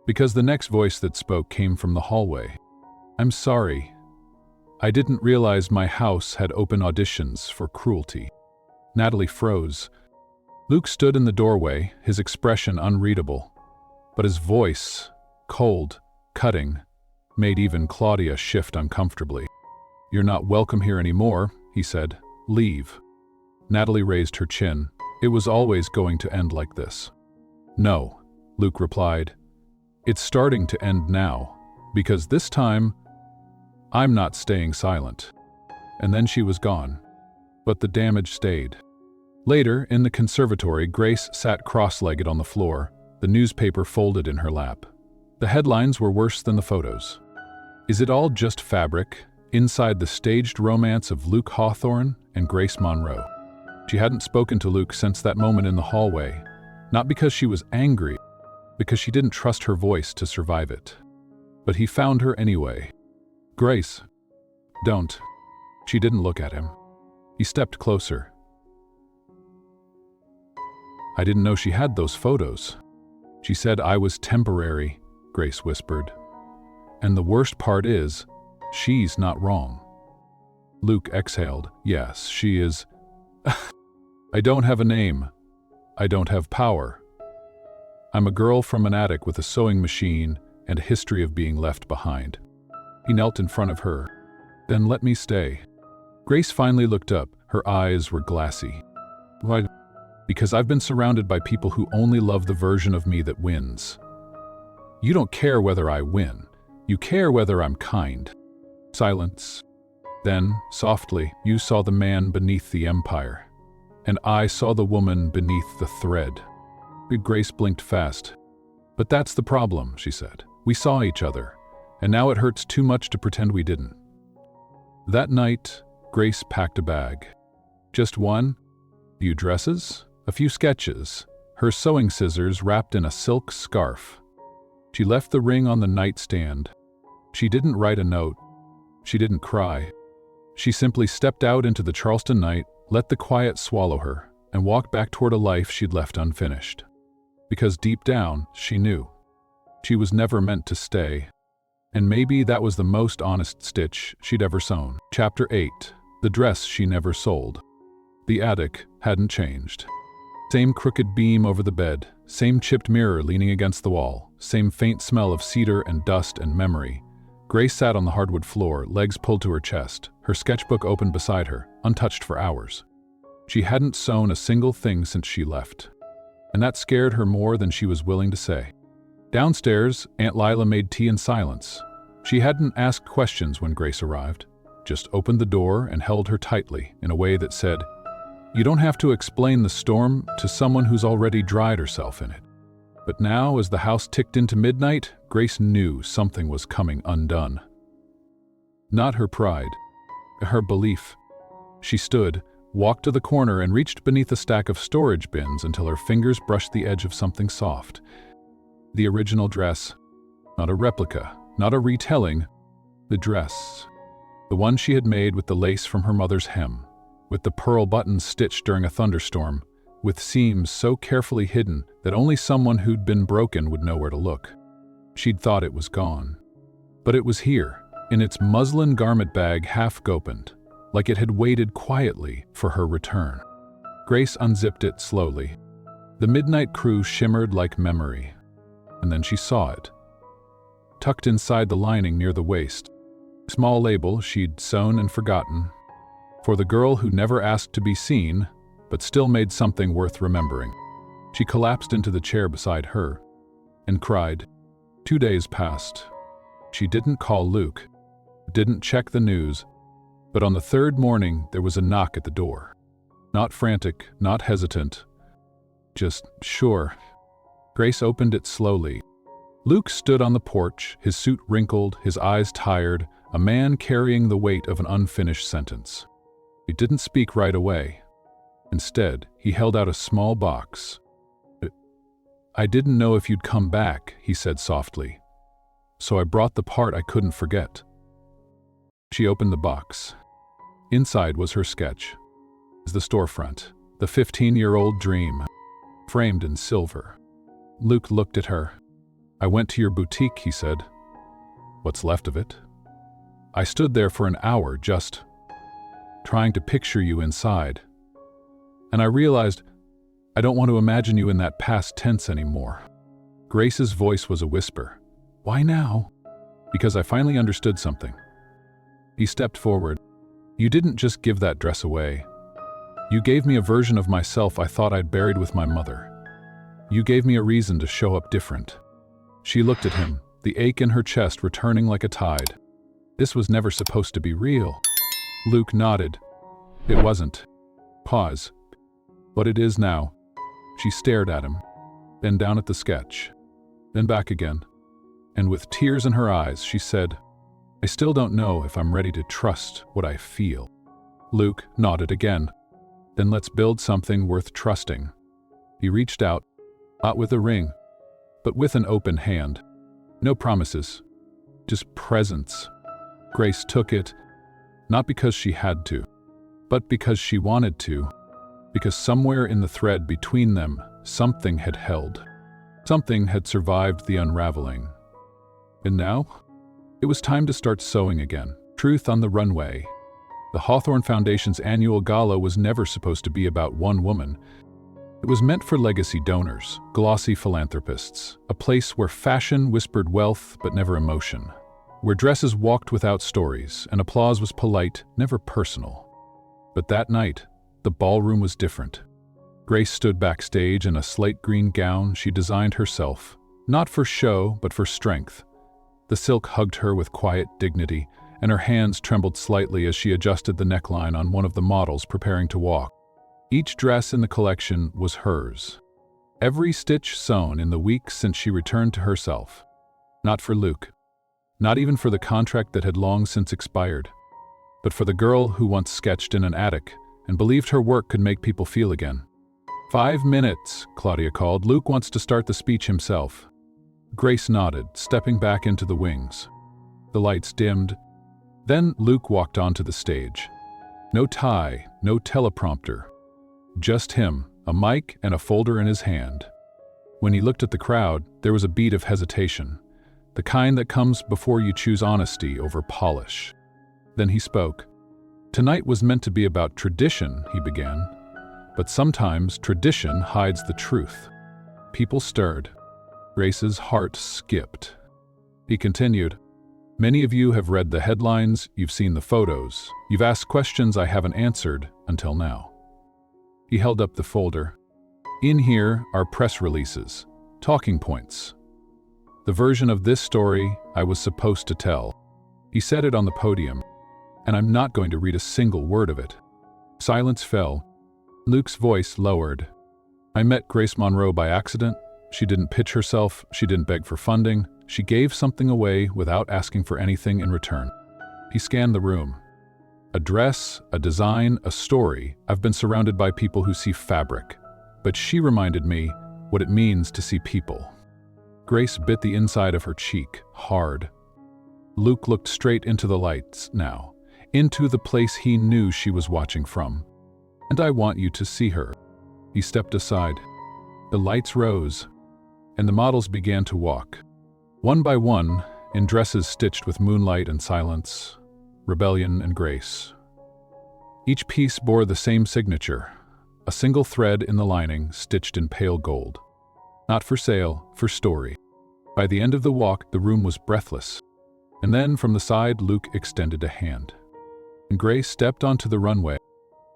because the next voice that spoke came from the hallway. I'm sorry. I didn't realize my house had open auditions for cruelty. Natalie froze. Luke stood in the doorway, his expression unreadable, but his voice, cold, cutting, made even Claudia shift uncomfortably. You're not welcome here anymore, he said. Leave. Natalie raised her chin. It was always going to end like this. No, Luke replied. It's starting to end now, because this time, I'm not staying silent. And then she was gone. But the damage stayed. Later, in the conservatory, Grace sat cross-legged on the floor, the newspaper folded in her lap. The headlines were worse than the photos. Is it all just fabric, inside the staged romance of Luke Hawthorne and Grace Monroe? She hadn't spoken to Luke since that moment in the hallway, not because she was angry, because she didn't trust her voice to survive it. But he found her anyway. Grace, don't. She didn't look at him. He stepped closer. I didn't know she had those photos. She said I was temporary, Grace whispered. And the worst part is, she's not wrong. Luke exhaled. Yes, she is. I don't have a name. I don't have power. I'm a girl from an attic with a sewing machine and a history of being left behind. He knelt in front of her. Then let me stay. Grace finally looked up. Her eyes were glassy. Why? Because I've been surrounded by people who only love the version of me that wins. You don't care whether I win. You care whether I'm kind. Silence. Then, softly, you saw the man beneath the empire. And I saw the woman beneath the thread. Grace blinked fast. But that's the problem, she said. We saw each other, and now it hurts too much to pretend we didn't. That night, Grace packed a bag. Just one? A few dresses? A few sketches, her sewing scissors wrapped in a silk scarf. She left the ring on the nightstand. She didn't write a note. She didn't cry. She simply stepped out into the Charleston night, let the quiet swallow her, and walked back toward a life she'd left unfinished. Because deep down, she knew. She was never meant to stay. And maybe that was the most honest stitch she'd ever sewn. Chapter 8. The dress she never sold. The attic hadn't changed. Same crooked beam over the bed, same chipped mirror leaning against the wall, same faint smell of cedar and dust and memory. Grace sat on the hardwood floor, legs pulled to her chest, her sketchbook open beside her, untouched for hours. She hadn't sewn a single thing since she left. And that scared her more than she was willing to say. Downstairs, Aunt Lila made tea in silence. She hadn't asked questions when Grace arrived, just opened the door and held her tightly in a way that said, you don't have to explain the storm to someone who's already dried herself in it. But now, as the house ticked into midnight, Grace knew something was coming undone. Not her pride, her belief. She stood, walked to the corner, and reached beneath a stack of storage bins until her fingers brushed the edge of something soft. The original dress. Not a replica, not a retelling. The dress. The one she had made with the lace from her mother's hem, with the pearl buttons stitched during a thunderstorm, with seams so carefully hidden that only someone who'd been broken would know where to look. She'd thought it was gone. But it was here, in its muslin garment bag half opened, like it had waited quietly for her return. Grace unzipped it slowly. The midnight crew shimmered like memory. And then she saw it. Tucked inside the lining near the waist. Small label she'd sewn and forgotten. For the girl who never asked to be seen, but still made something worth remembering. She collapsed into the chair beside her and cried. 2 days passed. She didn't call Luke, didn't check the news, but on the third morning there was a knock at the door. Not frantic, not hesitant, just sure. Grace opened it slowly. Luke stood on the porch, his suit wrinkled, his eyes tired, a man carrying the weight of an unfinished sentence. He didn't speak right away. Instead, he held out a small box. I didn't know if you'd come back, he said softly. So I brought the part I couldn't forget. She opened the box. Inside was her sketch. The storefront, the 15-year-old dream, framed in silver. Luke looked at her. I went to your boutique, he said. What's left of it? I stood there for an hour just trying to picture you inside. And I realized I don't want to imagine you in that past tense anymore. Grace's voice was a whisper. Why now? Because I finally understood something. He stepped forward. You didn't just give that dress away. You gave me a version of myself I thought I'd buried with my mother. You gave me a reason to show up different." She looked at him, the ache in her chest returning like a tide. "This was never supposed to be real." Luke nodded. "It wasn't." Pause. "But it is now." She stared at him, then down at the sketch, then back again. And with tears in her eyes, she said, "I still don't know if I'm ready to trust what I feel." Luke nodded again. "Then let's build something worth trusting." He reached out, not with a ring, but with an open hand. No promises, just presence. Grace took it, not because she had to, but because she wanted to, because somewhere in the thread between them, something had held. Something had survived the unraveling. And now, it was time to start sewing again. Truth on the Runway. The Hawthorne Foundation's annual gala was never supposed to be about one woman. It was meant for legacy donors, glossy philanthropists, a place where fashion whispered wealth but never emotion, where dresses walked without stories and applause was polite, never personal. But that night, the ballroom was different. Grace stood backstage in a slate green gown she designed herself, not for show but for strength. The silk hugged her with quiet dignity, and her hands trembled slightly as she adjusted the neckline on one of the models preparing to walk. Each dress in the collection was hers. Every stitch sewn in the weeks since she returned to herself. Not for Luke. Not even for the contract that had long since expired. But for the girl who once sketched in an attic and believed her work could make people feel again. 5 minutes, Claudia called. Luke wants to start the speech himself. Grace nodded, stepping back into the wings. The lights dimmed. Then Luke walked onto the stage. No tie, no teleprompter. Just him, a mic and a folder in his hand. When he looked at the crowd, there was a beat of hesitation, the kind that comes before you choose honesty over polish. Then he spoke. "Tonight was meant to be about tradition," he began. "But sometimes tradition hides the truth." People stirred. Grace's heart skipped. He continued. "Many of you have read the headlines, you've seen the photos, you've asked questions I haven't answered until now." He held up the folder. "In here are press releases, talking points. The version of this story I was supposed to tell." He said it on the podium, and I'm not going to read a single word of it. Silence fell. Luke's voice lowered. "I met Grace Monroe by accident. She didn't pitch herself, she didn't beg for funding. She gave something away without asking for anything in return." He scanned the room. A dress, a design, a story. I've been surrounded by people who see fabric, but she reminded me what it means to see people. Grace bit the inside of her cheek, hard. Luke looked straight into the lights now, into the place he knew she was watching from. "And I want you to see her." He stepped aside. The lights rose, and the models began to walk. One by one, in dresses stitched with moonlight and silence, rebellion and grace. Each piece bore the same signature, a single thread in the lining stitched in pale gold. Not for sale, for story. By the end of the walk, the room was breathless. And then from the side, Luke extended a hand. And Grace stepped onto the runway.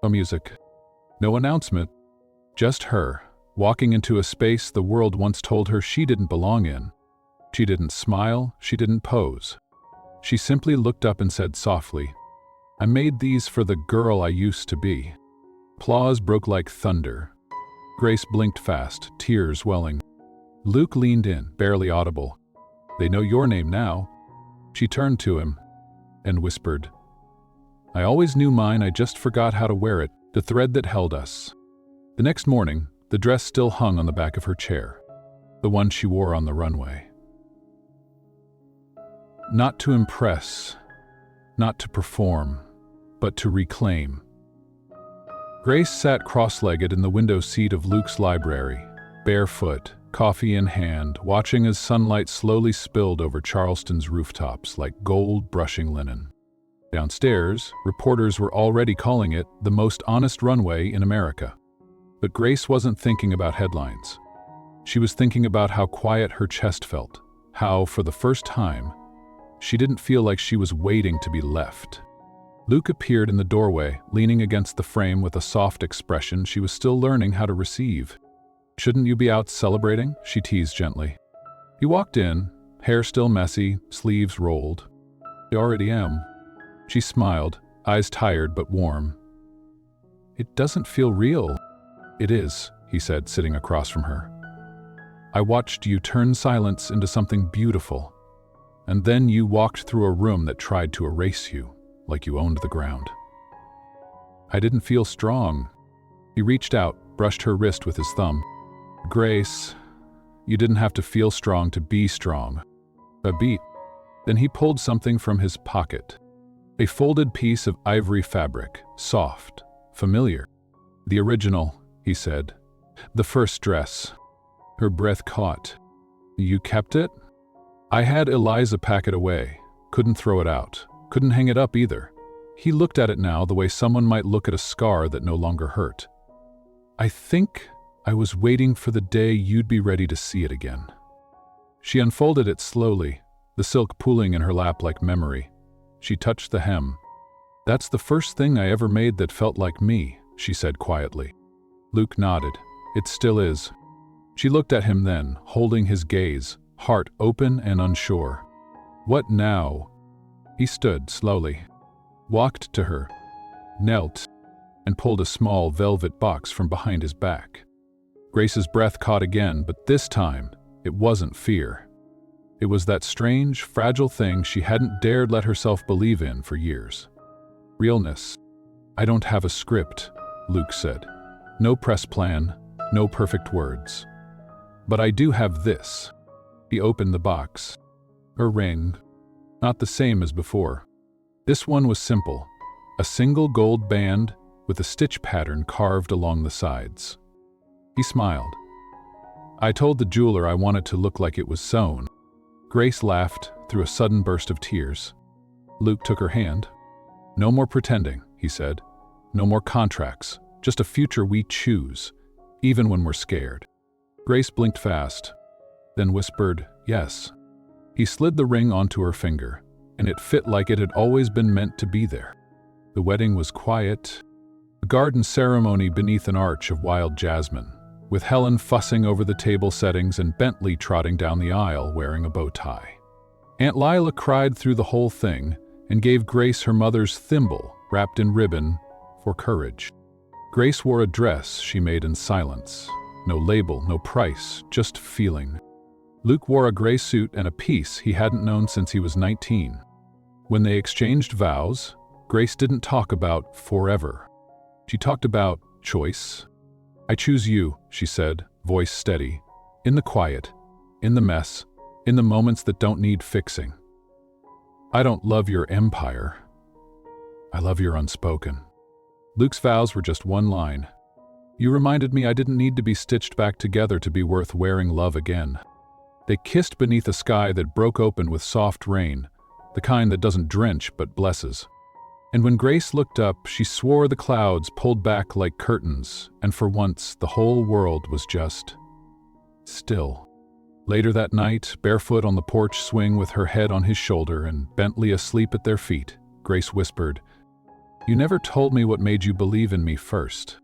No music, no announcement, just her, walking into a space the world once told her she didn't belong in. She didn't smile, she didn't pose. She simply looked up and said softly, "I made these for the girl I used to be." Applause broke like thunder. Grace blinked fast, tears welling. Luke leaned in, barely audible. "They know your name now." She turned to him and whispered, "I always knew mine, I just forgot how to wear it, the thread that held us." The next morning, the dress still hung on the back of her chair, the one she wore on the runway. Not to impress, not to perform, but to reclaim. Grace sat cross-legged in the window seat of Luke's library, barefoot, coffee in hand, watching as sunlight slowly spilled over Charleston's rooftops like gold brushing linen. Downstairs, reporters were already calling it the most honest runway in America. But Grace wasn't thinking about headlines. She was thinking about how quiet her chest felt, how, for the first time, she didn't feel like she was waiting to be left. Luke appeared in the doorway, leaning against the frame with a soft expression she was still learning how to receive. "Shouldn't you be out celebrating?" she teased gently. He walked in, hair still messy, sleeves rolled. "I already am." She smiled, eyes tired but warm. "It doesn't feel real." "It is," he said, sitting across from her. "I watched you turn silence into something beautiful, and then you walked through a room that tried to erase you, like you owned the ground." "I didn't feel strong." He reached out, brushed her wrist with his thumb. "Grace, you didn't have to feel strong to be strong." A beat. Then he pulled something from his pocket. A folded piece of ivory fabric, soft, familiar. "The original," he said. "The first dress." Her breath caught. "You kept it?" "I had Eliza pack it away. Couldn't throw it out. Couldn't hang it up either." He looked at it now the way someone might look at a scar that no longer hurt. "I think I was waiting for the day you'd be ready to see it again." She unfolded it slowly, the silk pooling in her lap like memory. She touched the hem. "That's the first thing I ever made that felt like me," she said quietly. Luke nodded. "It still is." She looked at him then, holding his gaze, heart open and unsure. "What now?" He stood slowly, walked to her, knelt, and pulled a small velvet box from behind his back. Grace's breath caught again, but this time it wasn't fear. It was that strange, fragile thing she hadn't dared let herself believe in for years. Realness. "I don't have a script," Luke said. "No press plan, no perfect words. But I do have this." He opened the box. A ring. Not the same as before. This one was simple. A single gold band with a stitch pattern carved along the sides. He smiled. "I told the jeweler I wanted to look like it was sewn." Grace laughed through a sudden burst of tears. Luke took her hand. "No more pretending," he said. "No more contracts. Just a future we choose, even when we're scared." Grace blinked fast, then whispered, "Yes." He slid the ring onto her finger, and it fit like it had always been meant to be there. The wedding was quiet, a garden ceremony beneath an arch of wild jasmine, with Helen fussing over the table settings and Bentley trotting down the aisle wearing a bow tie. Aunt Lila cried through the whole thing and gave Grace her mother's thimble wrapped in ribbon for courage. Grace wore a dress she made in silence. No label, no price, just feeling. Luke wore a gray suit and a piece he hadn't known since he was 19. When they exchanged vows, Grace didn't talk about forever. She talked about choice. "I choose you," she said, voice steady. "In the quiet, in the mess, in the moments that don't need fixing. I don't love your empire. I love your unspoken." Luke's vows were just one line. "You reminded me I didn't need to be stitched back together to be worth wearing love again." They kissed beneath a sky that broke open with soft rain, the kind that doesn't drench but blesses. And when Grace looked up, she swore the clouds pulled back like curtains, and for once the whole world was just still. Later that night, barefoot on the porch swing with her head on his shoulder and Bentley asleep at their feet, Grace whispered, "You never told me what made you believe in me first."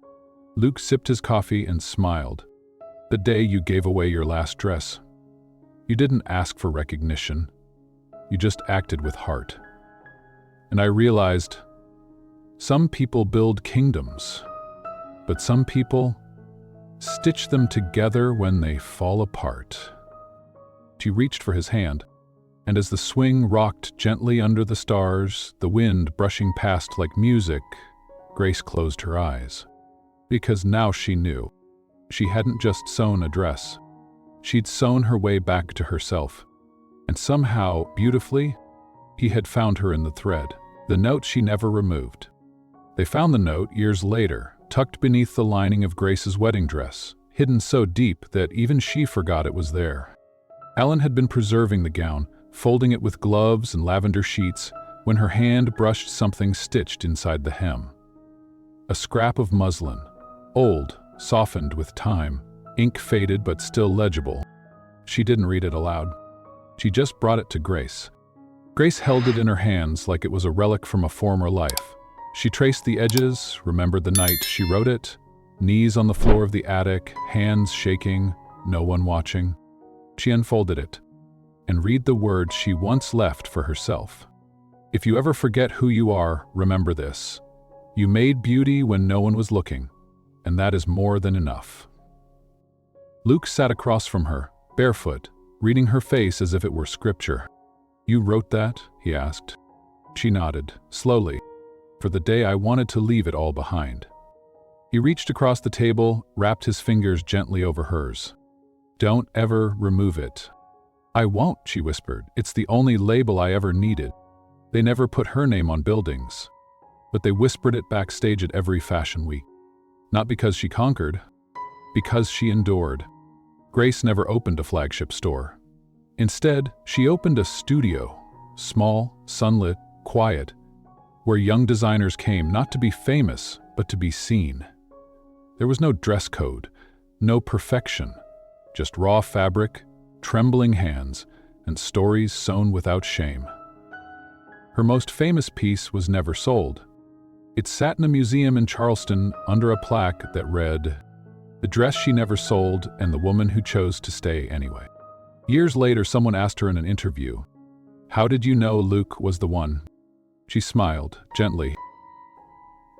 Luke sipped his coffee and smiled. "The day you gave away your last dress. You didn't ask for recognition. You just acted with heart. And I realized, some people build kingdoms, but some people stitch them together when they fall apart." She reached for his hand, and as the swing rocked gently under the stars, the wind brushing past like music, Grace closed her eyes. Because now she knew. She hadn't just sewn a dress. She'd sewn her way back to herself. And somehow, beautifully, he had found her in the thread, the note she never removed. They found the note years later, tucked beneath the lining of Grace's wedding dress, hidden so deep that even she forgot it was there. Ellen had been preserving the gown, folding it with gloves and lavender sheets, when her hand brushed something stitched inside the hem. A scrap of muslin, old, softened with time, ink faded but still legible. She didn't read it aloud. She just brought it to Grace. Grace held it in her hands like it was a relic from a former life. She traced the edges, remembered the night she wrote it, knees on the floor of the attic, hands shaking, no one watching. She unfolded it, and read the words she once left for herself. If you ever forget who you are, remember this. You made beauty when no one was looking, and that is more than enough. Luke sat across from her, barefoot, reading her face as if it were scripture. You wrote that? He asked. She nodded, slowly. For the day I wanted to leave it all behind. He reached across the table, wrapped his fingers gently over hers. Don't ever remove it. I won't, she whispered. It's the only label I ever needed. They never put her name on buildings, but they whispered it backstage at every fashion week. Not because she conquered, because she endured. Grace never opened a flagship store. Instead, she opened a studio, small, sunlit, quiet, where young designers came not to be famous, but to be seen. There was no dress code, no perfection, just raw fabric, trembling hands, and stories sewn without shame. Her most famous piece was never sold. It sat in a museum in Charleston under a plaque that read, "The dress she never sold and the woman who chose to stay anyway." Years later, someone asked her in an interview, "How did you know Luke was the one?" She smiled, gently.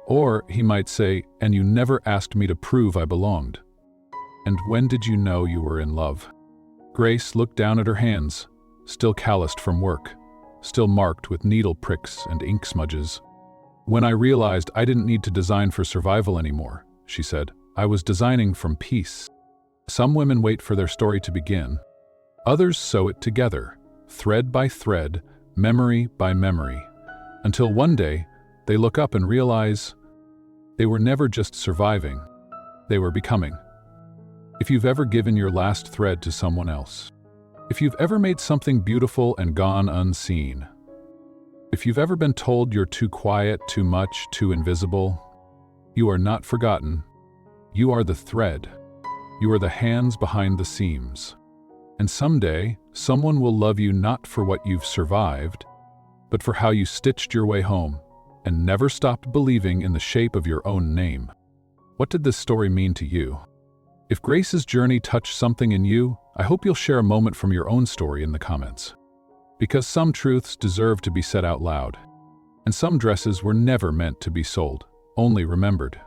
Or he might say, "And you never asked me to prove I belonged." And when did you know you were in love? Grace looked down at her hands, still calloused from work, still marked with needle pricks and ink smudges. When I realized I didn't need to design for survival anymore, she said, I was designing from peace. Some women wait for their story to begin. Others sew it together, thread by thread, memory by memory, until one day they look up and realize they were never just surviving, they were becoming. If you've ever given your last thread to someone else, if you've ever made something beautiful and gone unseen, if you've ever been told you're too quiet, too much, too invisible, you are not forgotten. You are the thread. You are the hands behind the seams. And someday, someone will love you not for what you've survived, but for how you stitched your way home and never stopped believing in the shape of your own name. What did this story mean to you? If Grace's journey touched something in you, I hope you'll share a moment from your own story in the comments. Because some truths deserve to be said out loud, and some dresses were never meant to be sold, only remembered.